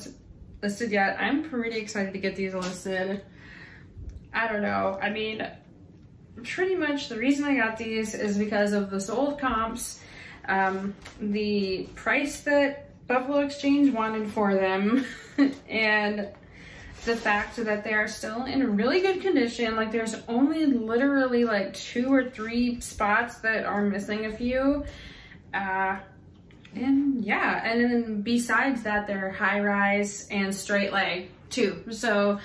listed yet. I'm pretty excited to get these listed. I don't know. Pretty much the reason I got these is because of the sold comps, the price that Buffalo Exchange wanted for them. And the fact that they are still in really good condition, like there's only literally like 2 or 3 spots that are missing a few. And yeah, and then besides that, they're high rise and straight leg too. So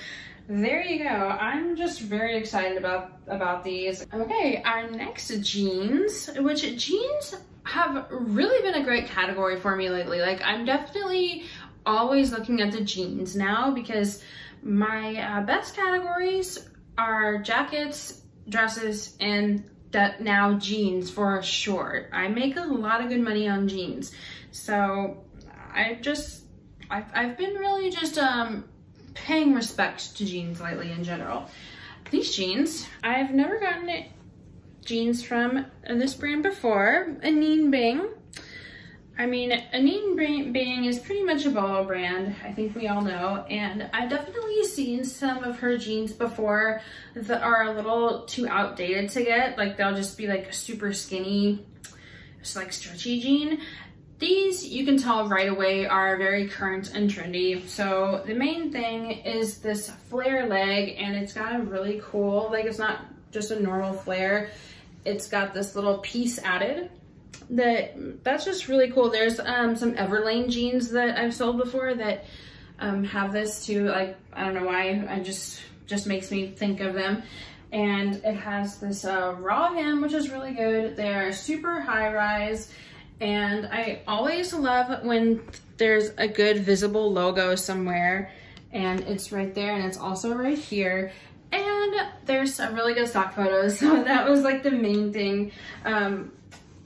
there you go. I'm just very excited about these. Okay, our next jeans, which jeans have really been a great category for me lately. Like I'm definitely always looking at the jeans now because my best categories are jackets, dresses, and now jeans for sure. I make a lot of good money on jeans. So I've been really just paying respect to jeans lately in general. These jeans, I've never gotten jeans from this brand before, Anine Bing. I mean, Anine Bing is pretty much a bolo brand, I think we all know, and I've definitely seen some of her jeans before that are a little too outdated to get. Like they'll just be like a super skinny, just like stretchy jean. These, you can tell right away, are very current and trendy. So the main thing is this flare leg, and it's got a really cool, like it's not just a normal flare, it's got this little piece added. That's just really cool. There's some Everlane jeans that I've sold before that have this too. Like I don't know why, I just makes me think of them. And it has this raw hem, which is really good. They're super high rise, and I always love when there's a good visible logo somewhere, and it's right there, and it's also right here. And there's some really good stock photos, so that was like the main thing.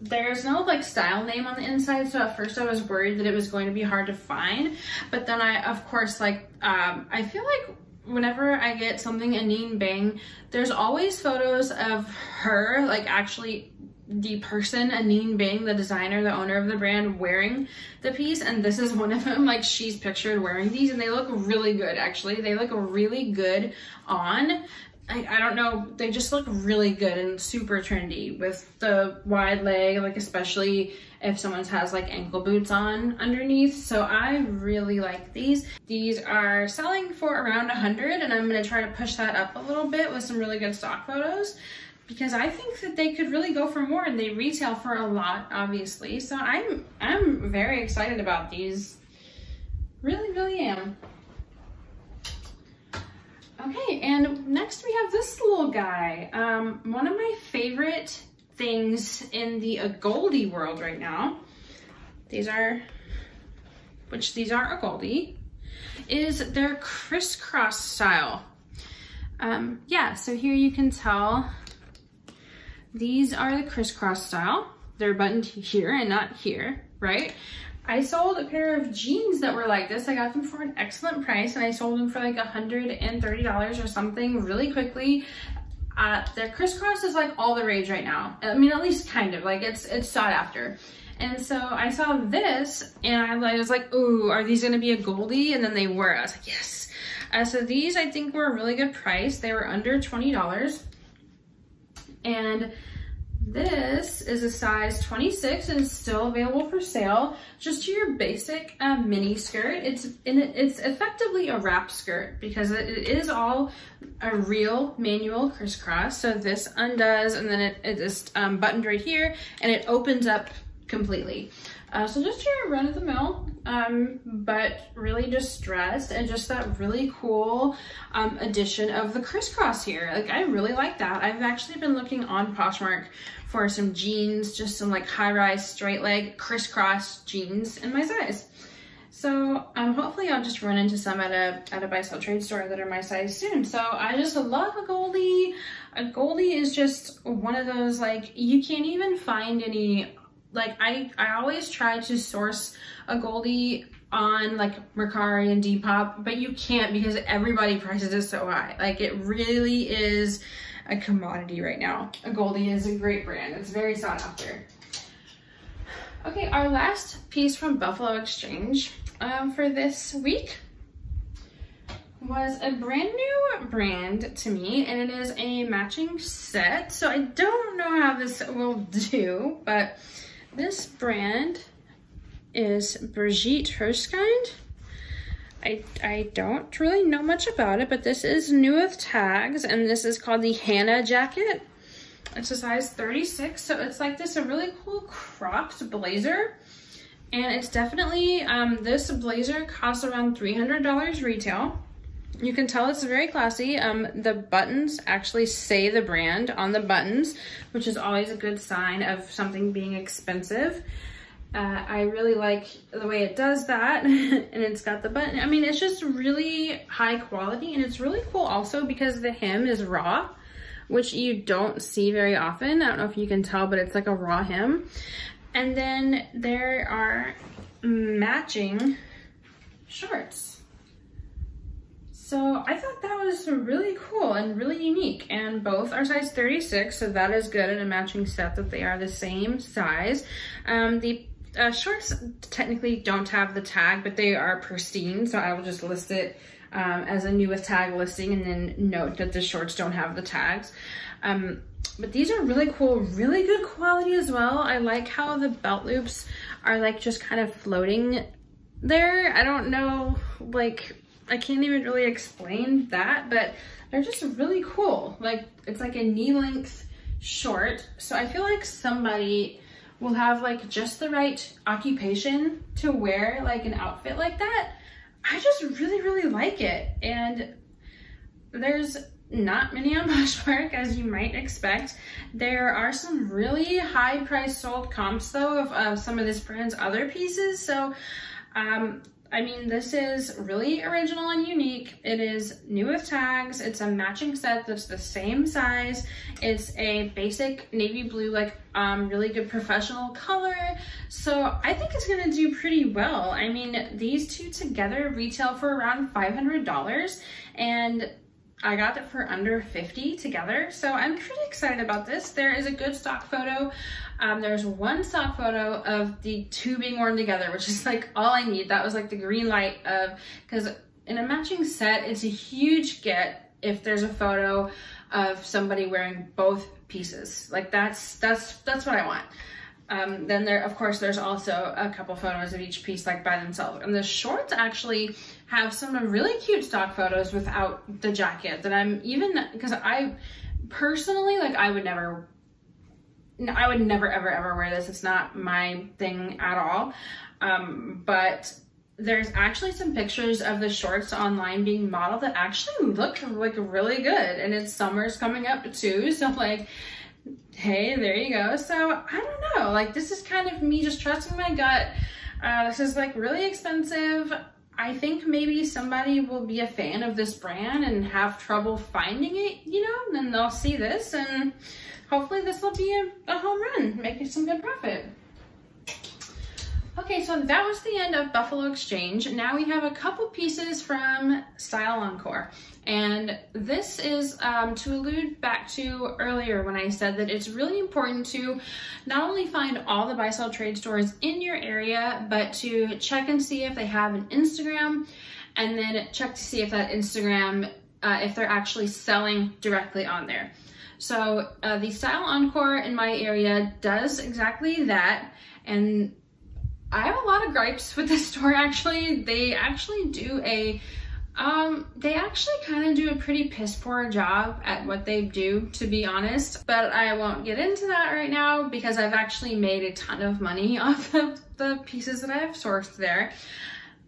There's no like style name on the inside, so at first I was worried that it was going to be hard to find, but then I, of course, like I feel like whenever I get something Anine Bing, there's always photos of her, like actually the person, Anine Bing, the designer, the owner of the brand, wearing the piece, and this is one of them. Like she's pictured wearing these, and they look really good. Actually, they look really good on. I don't know, they just look really good and super trendy with the wide leg, like especially if someone has like ankle boots on underneath. So I really like these. These are selling for around 100, and I'm gonna try to push that up a little bit with some really good stock photos, because I think that they could really go for more, and they retail for a lot, obviously. So I'm very excited about these. Really am. Okay, and next we have this little guy. One of my favorite things in the Goldie world right now, these are a Goldie, is their crisscross style. Yeah, so here you can tell these are the crisscross style. They're buttoned here and not here, right? I sold a pair of jeans that were like this. I got them for an excellent price, and I sold them for like $130 or something really quickly. Their crisscross is like all the rage right now. I mean, at least kind of, like it's sought after. And so I saw this, and I was like, ooh, are these gonna be a Goldie? And then they were. I was like, yes. So these I think were a really good price. They were under $20. And this is a size 26 and still available for sale. Just your basic mini skirt. It's effectively a wrap skirt because it is all a real manual crisscross. So this undoes, and then it is buttoned right here, and it opens up completely. So just your run-of-the-mill, but really distressed, and just that really cool addition of the crisscross here. Like I really like that. I've actually been looking on Poshmark for some jeans, just some like high-rise straight leg crisscross jeans in my size. So hopefully I'll just run into some at a buy-sell trade store that are my size soon. So I just love a Goldie. A Goldie is just one of those, like, you can't even find any. Like I always try to source a Goldie on like Mercari and Depop, but you can't because everybody prices it so high. Like it really is a commodity right now. A Goldie is a great brand. It's very sought after. Okay, our last piece from Buffalo Exchange for this week was a brand new brand to me, and it is a matching set. So I don't know how this will do, but this brand is Brigitte Herskind. I don't really know much about it, but this is new with tags, and this is called the Hannah jacket. It's a size 36, so it's like this, a really cool cropped blazer. And it's definitely, this blazer costs around $300 retail. You can tell it's very classy. The buttons actually say the brand on the buttons, which is always a good sign of something being expensive. I really like the way it does that. And it's got the button. I mean, it's just really high quality, and it's really cool also because the hem is raw, which you don't see very often. I don't know if you can tell, but it's like a raw hem. And then there are matching shorts. So I thought that was really cool and really unique, and both are size 36, so that is good in a matching set that they are the same size. The shorts technically don't have the tag, but they are pristine, so I will just list it as a new with tag listing and then note that the shorts don't have the tags. But these are really cool, really good quality as well. I like how the belt loops are like just kind of floating there. I don't know, like, I can't even really explain that, but they're just really cool. Like, it's like a knee length short. So I feel like somebody will have like just the right occupation to wear like an outfit like that. I just really, really like it. And there's not many on Poshmark, as you might expect. There are some really high price sold comps though of some of this brand's other pieces. So, I mean, this is really original and unique. It is new with tags. It's a matching set that's the same size. It's a basic navy blue, like really good professional color. So I think it's gonna do pretty well. I mean, these two together retail for around $500, and I got it for under $50 together. So I'm pretty excited about this. There is a good stock photo. There's one stock photo of the two being worn together, which is like all I need. That was like the green light of, because in a matching set, it's a huge get if there's a photo of somebody wearing both pieces. Like that's what I want. Then there, of course, there's also a couple photos of each piece like by themselves. And the shorts actually have some really cute stock photos without the jacket that I'm even, because I personally, like, I would never ever wear this. It's not my thing at all. But there's actually some pictures of the shorts online being modeled that actually look like really good. And it's summer's coming up too. So like, hey, there you go. So I don't know, like, this is kind of me just trusting my gut. This is like really expensive. I think maybe somebody will be a fan of this brand and have trouble finding it, you know, then they'll see this and hopefully this will be a home run, making some good profit. Okay, so that was the end of Buffalo Exchange. Now we have a couple pieces from Style Encore. And this is to allude back to earlier when I said that it's really important to not only find all the buy sell trade stores in your area, but to check and see if they have an Instagram, and then check to see if that Instagram, if they're actually selling directly on there. So the Style Encore in my area does exactly that. And I have a lot of gripes with this store actually. They actually do a kind of do a pretty piss poor job at what they do, to be honest, but I won't get into that right now because I've actually made a ton of money off of the pieces that I have sourced there.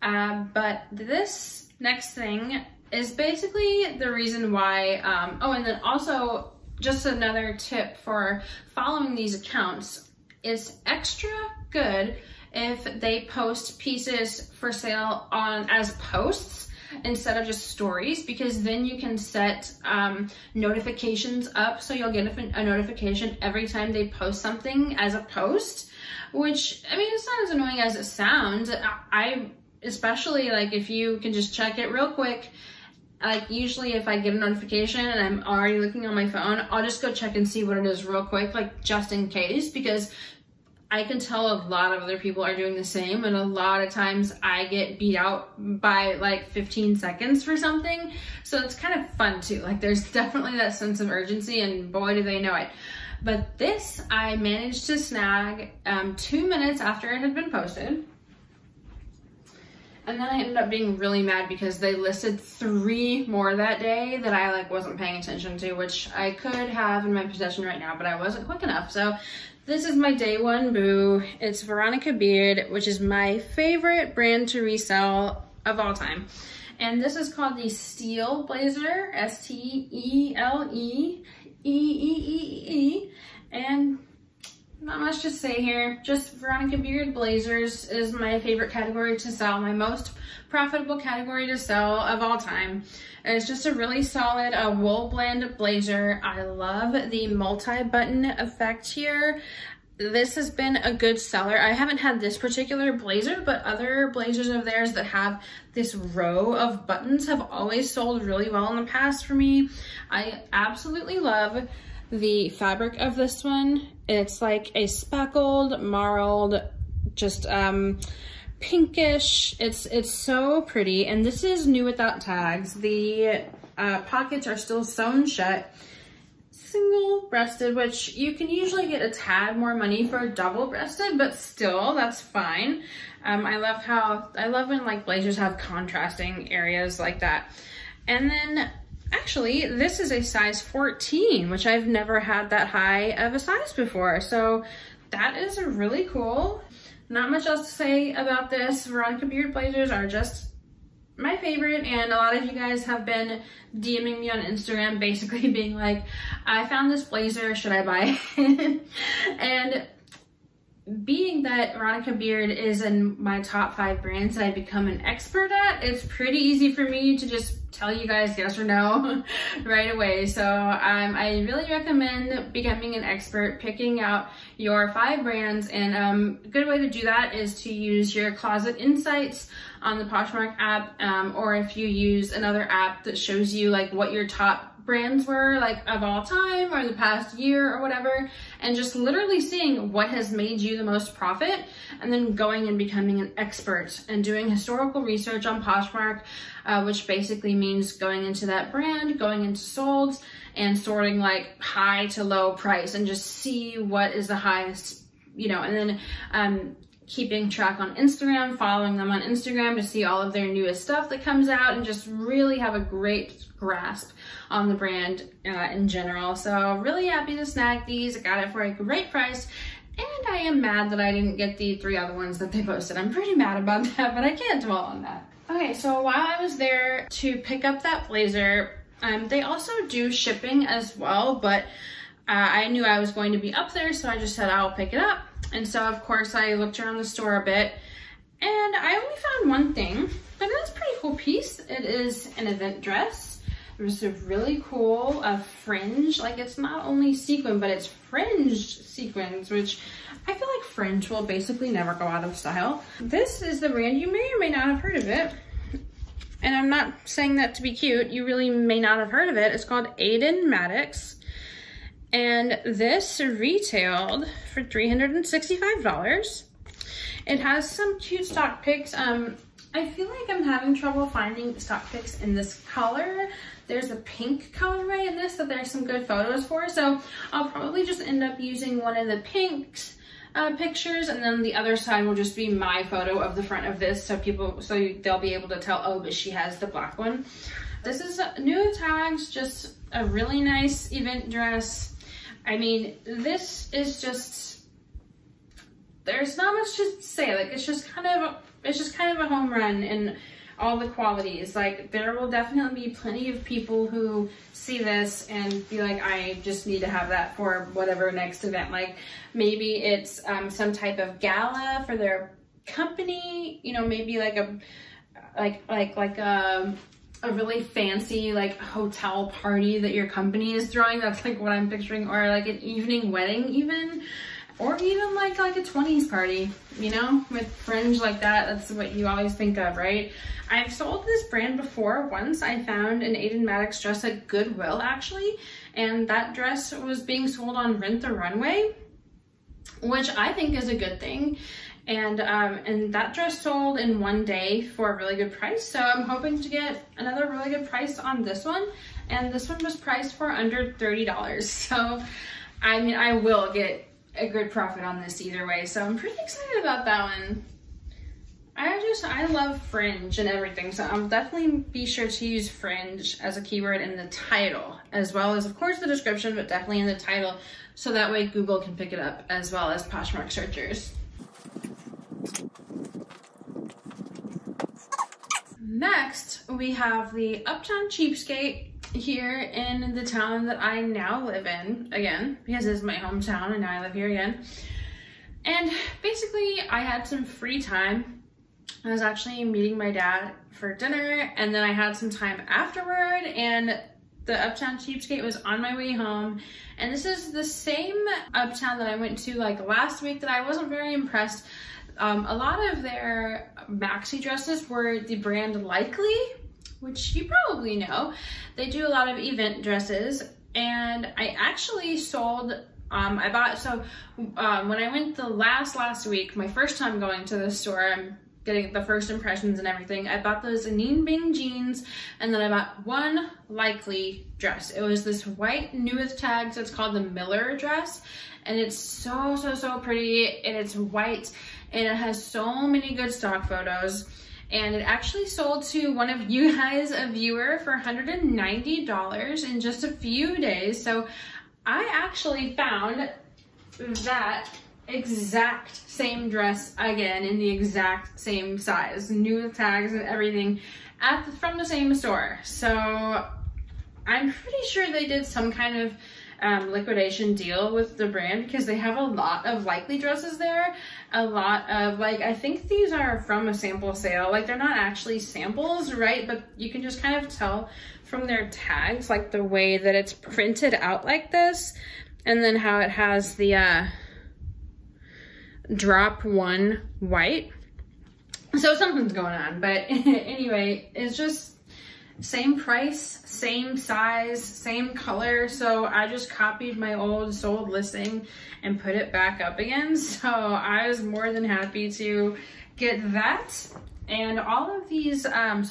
But this next thing is basically the reason why, oh, and then also just another tip for following these accounts, it's extra good if they post pieces for sale on as posts instead of just stories, because then you can set notifications up, so you'll get a notification every time they post something as a post, which, I mean, it's not as annoying as it sounds. I especially, like, if you can just check it real quick, like usually if I get a notification and I'm already looking on my phone, I'll just go check and see what it is real quick, like just in case, because I can tell a lot of other people are doing the same, and a lot of times I get beat out by like 15 seconds for something. So it's kind of fun too. Like, there's definitely that sense of urgency, and boy, do they know it. But this I managed to snag 2 minutes after it had been posted. And then I ended up being really mad because they listed 3 more that day that I like wasn't paying attention to, which I could have in my possession right now, but I wasn't quick enough. So this is my day 1 boo. It's Veronica Beard, which is my favorite brand to resell of all time. And this is called the Steel Blazer, S-T-E-L-E-E-E-E-E. And not much to say here, just Veronica Beard blazers is my favorite category to sell, my most profitable category to sell of all time. And it's just a really solid wool blend blazer. I love the multi-button effect here. This has been a good seller. I haven't had this particular blazer, but other blazers of theirs that have this row of buttons have always sold really well in the past for me. I absolutely love the fabric of this one. It's like a speckled, marled, just pinkish. It's so pretty, and this is new without tags. The pockets are still sewn shut, single-breasted, which you can usually get a tad more money for double-breasted, but still, that's fine. I love when like blazers have contrasting areas like that. And then actually, this is a size 14, which I've never had that high of a size before. So that is really cool. Not much else to say about this. Veronica Beard blazers are just my favorite, and a lot of you guys have been DMing me on Instagram basically being like, I found this blazer, should I buy it? And being that Veronica Beard is in my top 5 brands that I've become an expert at, it's pretty easy for me to just tell you guys yes or no right away. So I really recommend becoming an expert, picking out your 5 brands, and a good way to do that is to use your Closet Insights on the Poshmark app, or if you use another app that shows you like what your top brands were like of all time or the past year or whatever, and just literally seeing what has made you the most profit, and then going and becoming an expert and doing historical research on Poshmark, which basically means going into that brand, going into solds, and sorting like high to low price and just see what is the highest, you know, and then keeping track on Instagram, following them on Instagram to see all of their newest stuff that comes out, and just really have a great grasp on the brand in general. So really happy to snag these. I got it for a great price, and I am mad that I didn't get the 3 other ones that they posted. I'm pretty mad about that, but I can't dwell on that. Okay, so while I was there to pick up that blazer, they also do shipping as well, but I knew I was going to be up there, so I just said I'll pick it up. And so of course I looked around the store a bit, and I only found one thing, but it's a pretty cool piece. It is an event dress. There's a really cool fringe, like it's not only sequin, but it's fringed sequins, which I feel like fringe will basically never go out of style. This is the brand. You may or may not have heard of it. And I'm not saying that to be cute. You really may not have heard of it. It's called Aiden Maddox. And this retailed for $365. It has some cute stock pics. I feel like I'm having trouble finding stock pics in this color. There's a pink colorway in this that there's some good photos for. So I'll probably just end up using one of the pinks pictures, and then the other side will just be my photo of the front of this, so they'll be able to tell, oh, but she has the black one. This is new tags, just a really nice event dress. I mean, this is just, there's not much to say. Like, it's just kind of a home run in all the qualities. Like, there will definitely be plenty of people who see this and be like, I just need to have that for whatever next event. Like, maybe it's some type of gala for their company, you know, maybe like a really fancy like hotel party that your company is throwing. That's like what I'm picturing. Or like an evening wedding even, or even like a 20s party, you know, with fringe like that. That's what you always think of, right? I've sold this brand before. Once I found an Aiden Maddox dress at Goodwill actually, and that dress was being sold on Rent the Runway, which I think is a good thing. And that dress sold in one day for a really good price. So I'm hoping to get another really good price on this one. And this one was priced for under $30. So, I mean, I will get a good profit on this either way. So I'm pretty excited about that one. I love fringe and everything, so I'll definitely be sure to use fringe as a keyword in the title, as well as of course the description, but definitely in the title, so that way Google can pick it up as well as Poshmark searchers. Next, we have the Uptown Cheapskate here in the town that I now live in, again, because this is my hometown and now I live here again. And basically, I had some free time. I was actually meeting my dad for dinner, and then I had some time afterward, and the Uptown Cheapskate was on my way home. And this is the same Uptown that I went to like last week that I wasn't very impressed. A lot of their maxi dresses were the brand Likely, which you probably know. They do a lot of event dresses, and I actually sold, when I went the last week, my first time going to the store, I'm getting the first impressions and everything, I bought those Anine Bing jeans, and then I bought one Likely dress. It was this white new with tags. It's called the Miller dress, and it's so pretty, and it's white, and it has so many good stock photos. And it actually sold to one of you guys, a viewer, for $190 in just a few days. So I actually found that exact same dress again in the exact same size, new with tags and everything, from the same store. So I'm pretty sure they did some kind of liquidation deal with the brand, because they have a lot of Likely dresses there. A lot of, like, I think these are from a sample sale. Like, they're not actually samples, right? But you can just kind of tell from their tags, like the way that it's printed out like this, and then how it has the drop one white. So something's going on, but anyway, it's just same price, same size, same color. So I just copied my old sold listing and put it back up again. So I was more than happy to get that. And all of these, I'll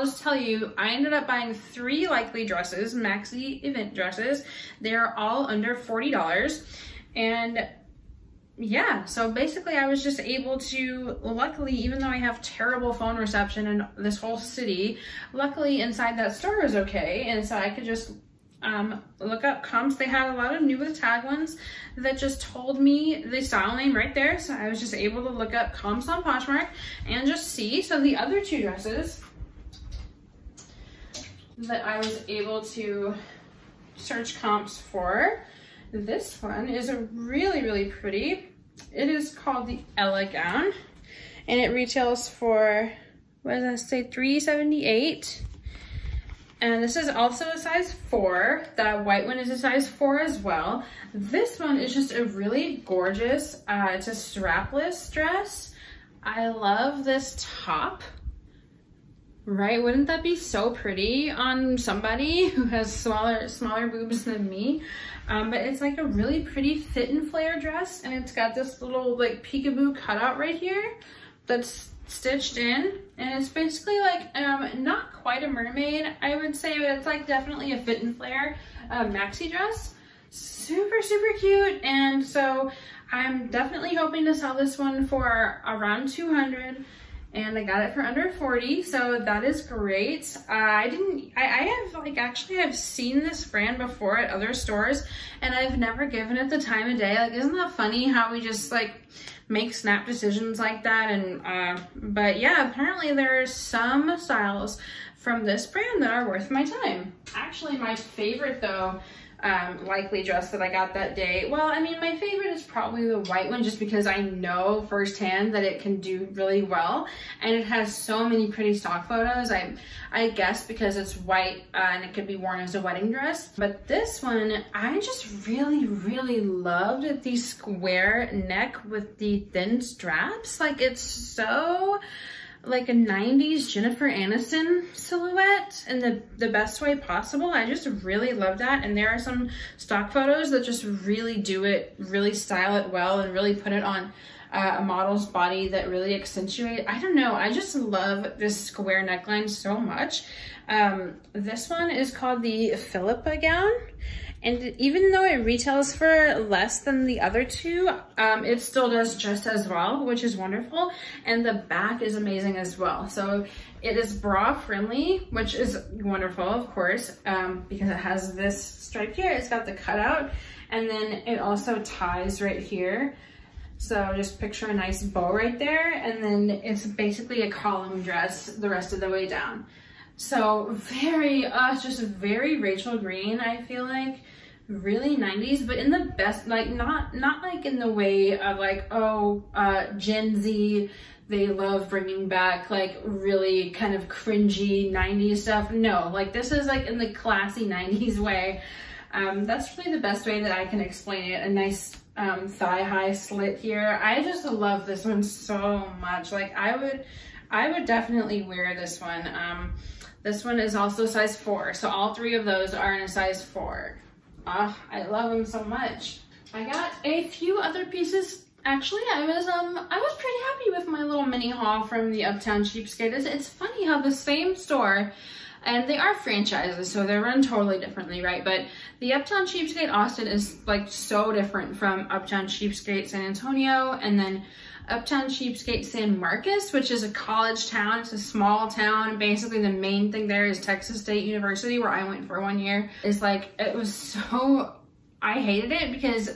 just tell you, I ended up buying 3 Likely dresses, maxi event dresses. They're all under $40. And yeah, so basically I was just able to, luckily, even though I have terrible phone reception in this whole city, luckily inside that store was okay. And so I could just look up comps. They had a lot of new with tag ones that just told me the style name right there. So I was just able to look up comps on Poshmark and just see. So the other 2 dresses that I was able to search comps for, this one is a really pretty. It is called the Ella gown, and it retails for, what does that say, $378. And this is also a size 4. That white one is a size 4 as well. This one is just a really gorgeous, it's a strapless dress. I love this top. Right, wouldn't that be so pretty on somebody who has smaller boobs than me? But it's like a really pretty fit and flare dress, and it's got this little like peekaboo cutout right here that's stitched in, and it's basically like not quite a mermaid, I would say, but it's like definitely a fit and flare maxi dress. Super cute. And so I'm definitely hoping to sell this one for around $200. And I got it for under $40, so that is great. I have seen this brand before at other stores, and I've never given it the time of day. Like, isn't that funny how we just like make snap decisions like that? And but yeah, apparently there are some styles from this brand that are worth my time. Actually, my favorite though, Likely dress that I got that day, well, I mean, my favorite is probably the white one, just because I know firsthand that it can do really well, and it has so many pretty stock photos. I guess because it's white and it could be worn as a wedding dress. But this one, I just really loved the square neck with the thin straps. Like, it's so like a 90s Jennifer Aniston silhouette in the best way possible. I just really love that. And there are some stock photos that just really do it, really style it well, and really put it on a model's body that really accentuate. I don't know, I just love this square neckline so much. This one is called the Philippa gown, And even though it retails for less than the other two, it still does just as well, which is wonderful. And the back is amazing as well. So it is bra friendly, which is wonderful, of course, because it has this stripe here. It's got the cutout, and then it also ties right here. So just picture a nice bow right there, and then it's basically a column dress the rest of the way down. So very, just very Rachel Green, I feel like. Really 90s, but in the best, like not like in the way of like, oh, Gen Z, they love bringing back like really kind of cringy 90s stuff. No, like this is like in the classy 90s way. That's really the best way that I can explain it. A nice thigh-high slit here. I just love this one so much. Like I would definitely wear this one. This one is also size 4, so all 3 of those are in a size 4. I love them so much. I got a few other pieces. Actually, I was pretty happy with my little mini haul from the Uptown Cheapskate. It's funny how the same store, and they are franchises, so they're run totally differently, right? But the Uptown Cheapskate Austin is like so different from Uptown Cheapskate San Antonio, and then Uptown Cheapskate San Marcos, which is a college town. It's a small town. Basically, the main thing there is Texas State University, where I went for 1 year. It's like, it was so, I hated it because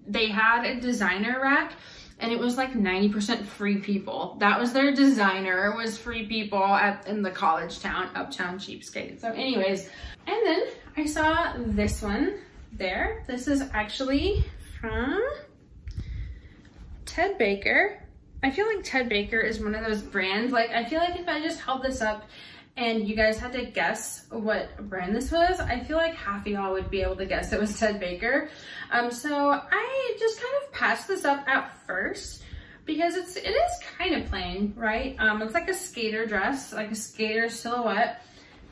they had a designer rack and it was like 90% free people. That was their designer, was free people in the college town, Uptown Cheapskate. So anyways, and then I saw this one there. This is actually from Ted Baker. I feel like Ted Baker is one of those brands, like I feel like if I just held this up and you guys had to guess what brand this was, I feel like half of y'all would be able to guess it was Ted Baker. So I just kind of passed this up at first because it is kind of plain, right? It's like a skater dress, like a skater silhouette,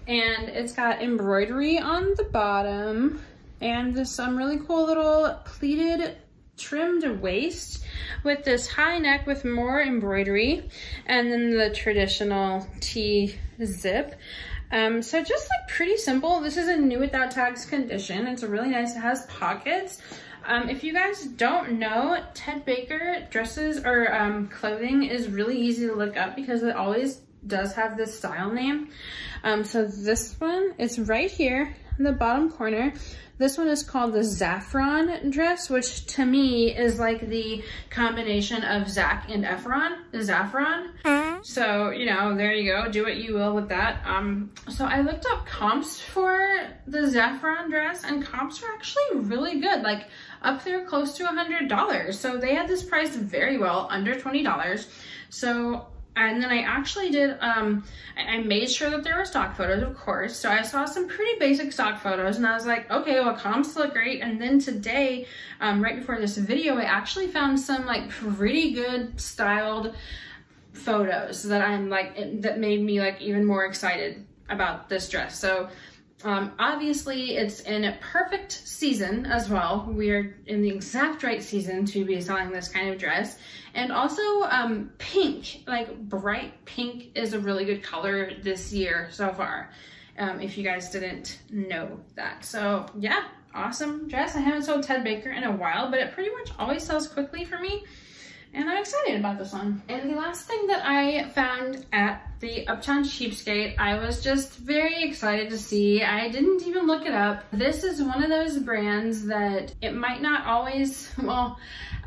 and it's got embroidery on the bottom and some really cool little pleated trimmed waist with this high neck with more embroidery, and then the traditional T zip. So just like pretty simple. This is a new without tags condition. It's really nice. It has pockets. If you guys don't know, Ted Baker dresses or clothing is really easy to look up because it always does have this style name. So this one is right here in the bottom corner. This one is called the Zaffron dress, which to me is like the combination of Zac and Efron, the Zaffron. So, you know, there you go. Do what you will with that. So I looked up comps for the Zaffron dress, and comps are actually really good, like up there close to $100. So they had this priced very well, under $20. So, and then I actually did, I made sure that there were stock photos, of course. So I saw some pretty basic stock photos and I was like, okay, well, comps look great. And then today, right before this video, I actually found some like pretty good styled photos that I'm like, that made me like even more excited about this dress. So obviously it's in a perfect season as well. We're in the exact right season to be selling this kind of dress. And also pink, like bright pink is a really good color this year so far, if you guys didn't know that. So yeah, awesome dress. I haven't sold Ted Baker in a while, but it pretty much always sells quickly for me. And I'm excited about this one. And the last thing that I found at the Uptown Cheapskate, I was just very excited to see. I didn't even look it up. This is one of those brands that it might not always, well,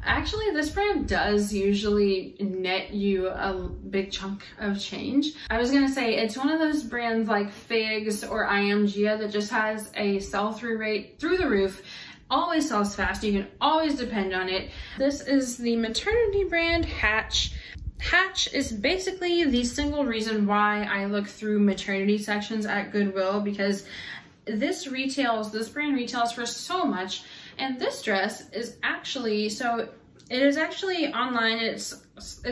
actually this brand does usually net you a big chunk of change. I was gonna say it's one of those brands like Figs or IMGA that just has a sell-through rate through the roof. Always sells fast. You can always depend on it. This is the maternity brand Hatch. Hatch is basically the single reason why I look through maternity sections at Goodwill, because this brand retails for so much. And this dress is actually, so it is actually online. It's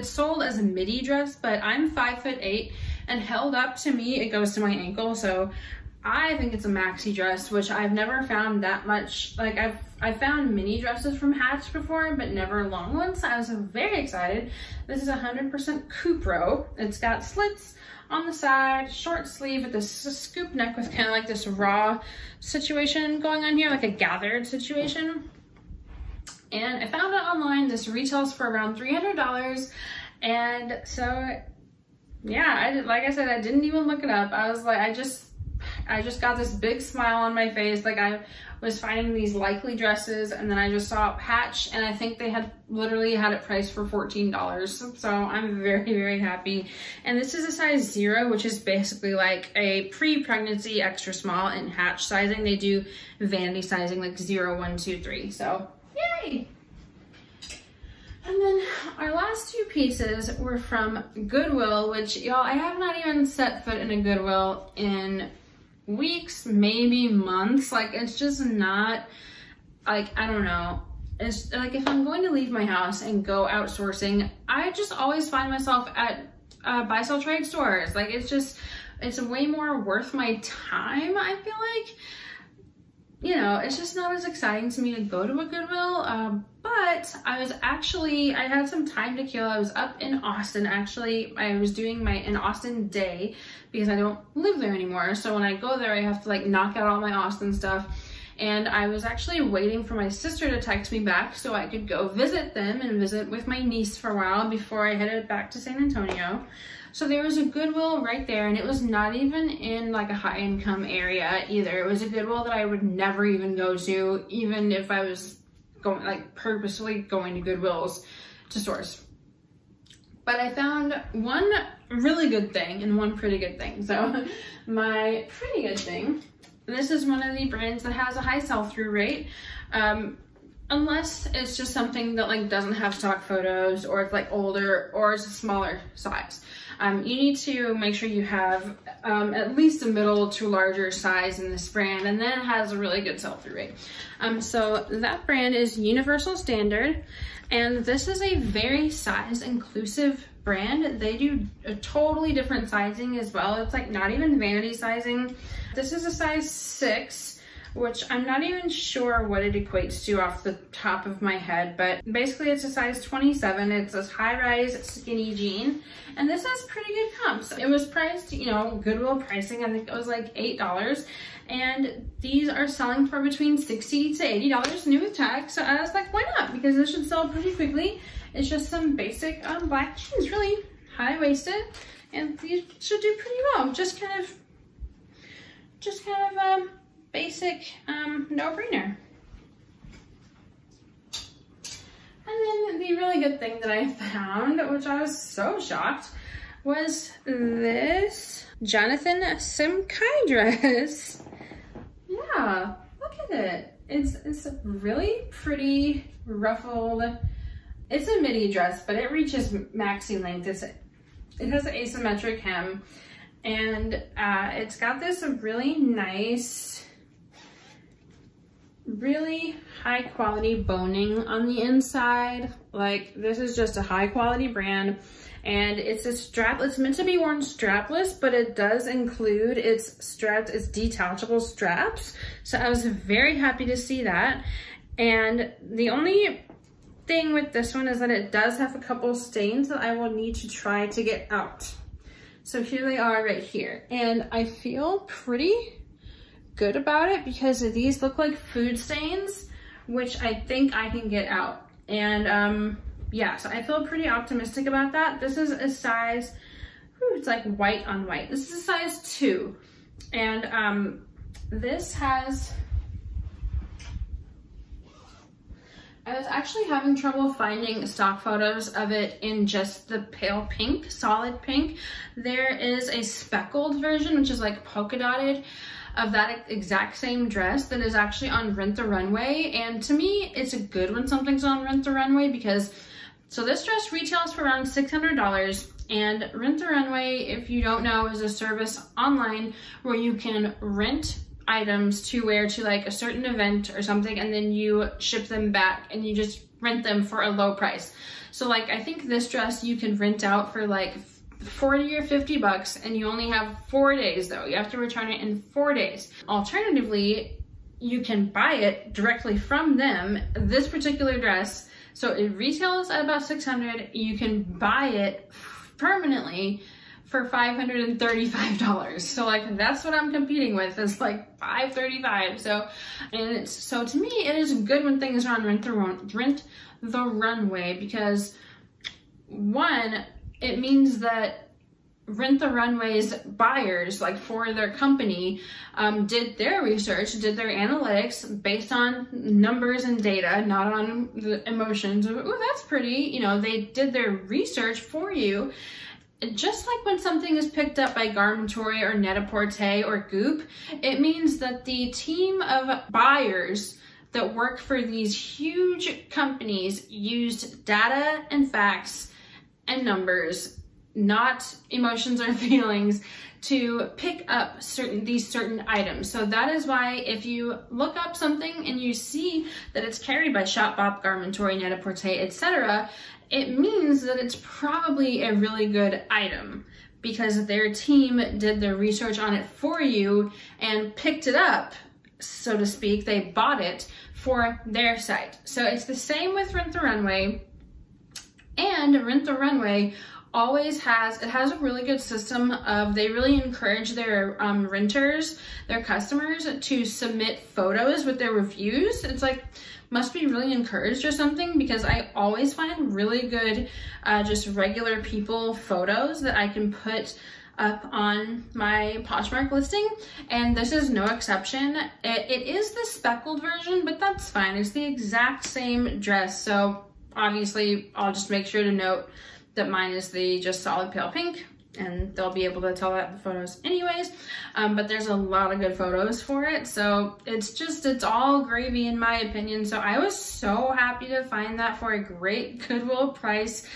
sold as a midi dress, but I'm 5'8", and held up to me, it goes to my ankle. So I think it's a maxi dress, which I've never found that much. Like I've found mini dresses from Hatch before, but never long ones. So I was very excited. This is 100% Cupro. It's got slits on the side, short sleeve with this scoop neck with kind of like this raw situation going on here, like a gathered situation. And I found it online. This retails for around $300. And so, yeah, like I said, I didn't even look it up. I was like, I just got this big smile on my face. Like I was finding these likely dresses, and then I just saw Hatch, and I think they had literally had it priced for $14. So I'm very, very happy. And this is a size 0, which is basically like a pre-pregnancy extra small in Hatch sizing. They do vanity sizing like 0, 1, 2, 3. So yay! And then our last two pieces were from Goodwill, which y'all, I have not even set foot in a Goodwill in weeks, maybe months. Like it's just not, like, I don't know. It's like if I'm going to leave my house and go outsourcing, I just always find myself at buy sell trade stores. Like it's way more worth my time, I feel like. You know, it's just not as exciting to me to go to a Goodwill, but I had some time to kill. I was up in Austin, actually. I was doing an Austin day because I don't live there anymore. So when I go there, I have to like knock out all my Austin stuff. And I was actually waiting for my sister to text me back so I could go visit them and visit with my niece for a while before I headed back to San Antonio. So there was a Goodwill right there, and it was not even in like a high income area either. It was a Goodwill that I would never even go to, even if I was going like purposely going to Goodwills to stores. But I found one really good thing and one pretty good thing. So my pretty good thing, this is one of the brands that has a high sell-through rate. Unless it's just something that like doesn't have stock photos, or it's like older, or it's a smaller size. You need to make sure you have at least a middle to larger size in this brand, and then it has a really good sell-through rate. So that brand is Universal Standard, and this is a very size inclusive brand. They do a totally different sizing as well. It's like not even vanity sizing. This is a size 6. Which I'm not even sure what it equates to off the top of my head, but basically it's a size 27. It's a high-rise skinny jean, and this has pretty good comps. It was priced, you know, Goodwill pricing, I think it was like $8, and these are selling for between $60 to $80 new with tax. So I was like, why not? Because this should sell pretty quickly. It's just some basic black jeans, really high-waisted, and these should do pretty well. Just kind of basic no-brainer. And then the really good thing that I found, which I was so shocked, was this Jonathan Simkai dress. Yeah, look at it. It's really pretty ruffled. It's a midi dress, but it reaches maxi length. It has an asymmetric hem, and it's got this really nice, really high quality boning on the inside. Like, this is just a high quality brand, and it's a strap. It's meant to be worn strapless, but it does include its detachable straps. So I was very happy to see that. And the only thing with this one is that it does have a couple stains that I will need to try to get out. So here they are right here, and I feel pretty good about it because these look like food stains, which I think I can get out. And yeah, so I feel pretty optimistic about that. This is a size, it's like white on white. This is a size 2, and this has, I was actually having trouble finding stock photos of it in just the pale pink, solid pink. There is a speckled version, which is like polka dotted, of that exact same dress that is actually on Rent the Runway. And to me, it's a good when something's on Rent the Runway, because, so this dress retails for around $600, and Rent the Runway, if you don't know, is a service online where you can rent items to wear to like a certain event or something, and then you ship them back and you just rent them for a low price. So like, I think this dress you can rent out for like 40 or 50 bucks, and you only have 4 days though. You have to return it in 4 days. Alternatively, you can buy it directly from them, this particular dress. So it retails at about $600. You can buy it permanently for $535. So like, that's what I'm competing with, is like $535. So, and so to me, it is good when things are on Rent the Runway, because one, it means that Rent the Runway's buyers, like for their company, did their research, did their analytics based on numbers and data, not on the emotions of, oh, that's pretty. You know, they did their research for you. Just like when something is picked up by Garmentory or Net-a-Porter or Goop, it means that the team of buyers that work for these huge companies used data and facts and numbers, not emotions or feelings, to pick up these certain items. So that is why if you look up something and you see that it's carried by Shopbop, Garmentory, Net-a-Porter, etc., it means that it's probably a really good item, because their team did their research on it for you and picked it up, so to speak. They bought it for their site. So it's the same with Rent the Runway. And Rent the Runway always has a really good system of, they really encourage their renters, their customers, to submit photos with their reviews. It's like, must be really encouraged or something, because I always find really good just regular people photos that I can put up on my Poshmark listing, and this is no exception. It is the speckled version, but that's fine. It's the exact same dress, so obviously I'll just make sure to note that mine is the just solid pale pink, and they'll be able to tell that in the photos anyways. But there's a lot of good photos for it, so it's all gravy in my opinion. So I was so happy to find that for a great Goodwill price.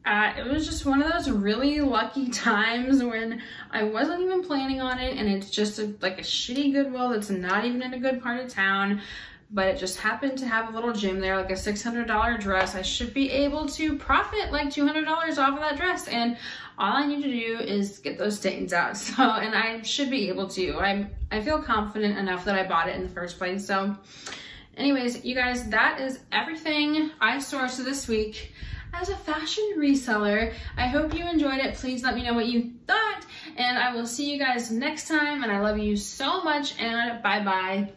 It was just one of those really lucky times when I wasn't even planning on it, and it's just like a shitty Goodwill that's not even in a good part of town, but it just happened to have a little gem there, like a $600 dress. I should be able to profit like $200 off of that dress, and all I need to do is get those stains out. So, and I should be able to. I feel confident enough that I bought it in the first place. So anyways, you guys, that is everything I sourced this week as a fashion reseller. I hope you enjoyed it. Please let me know what you thought, and I will see you guys next time, and I love you so much, and bye-bye.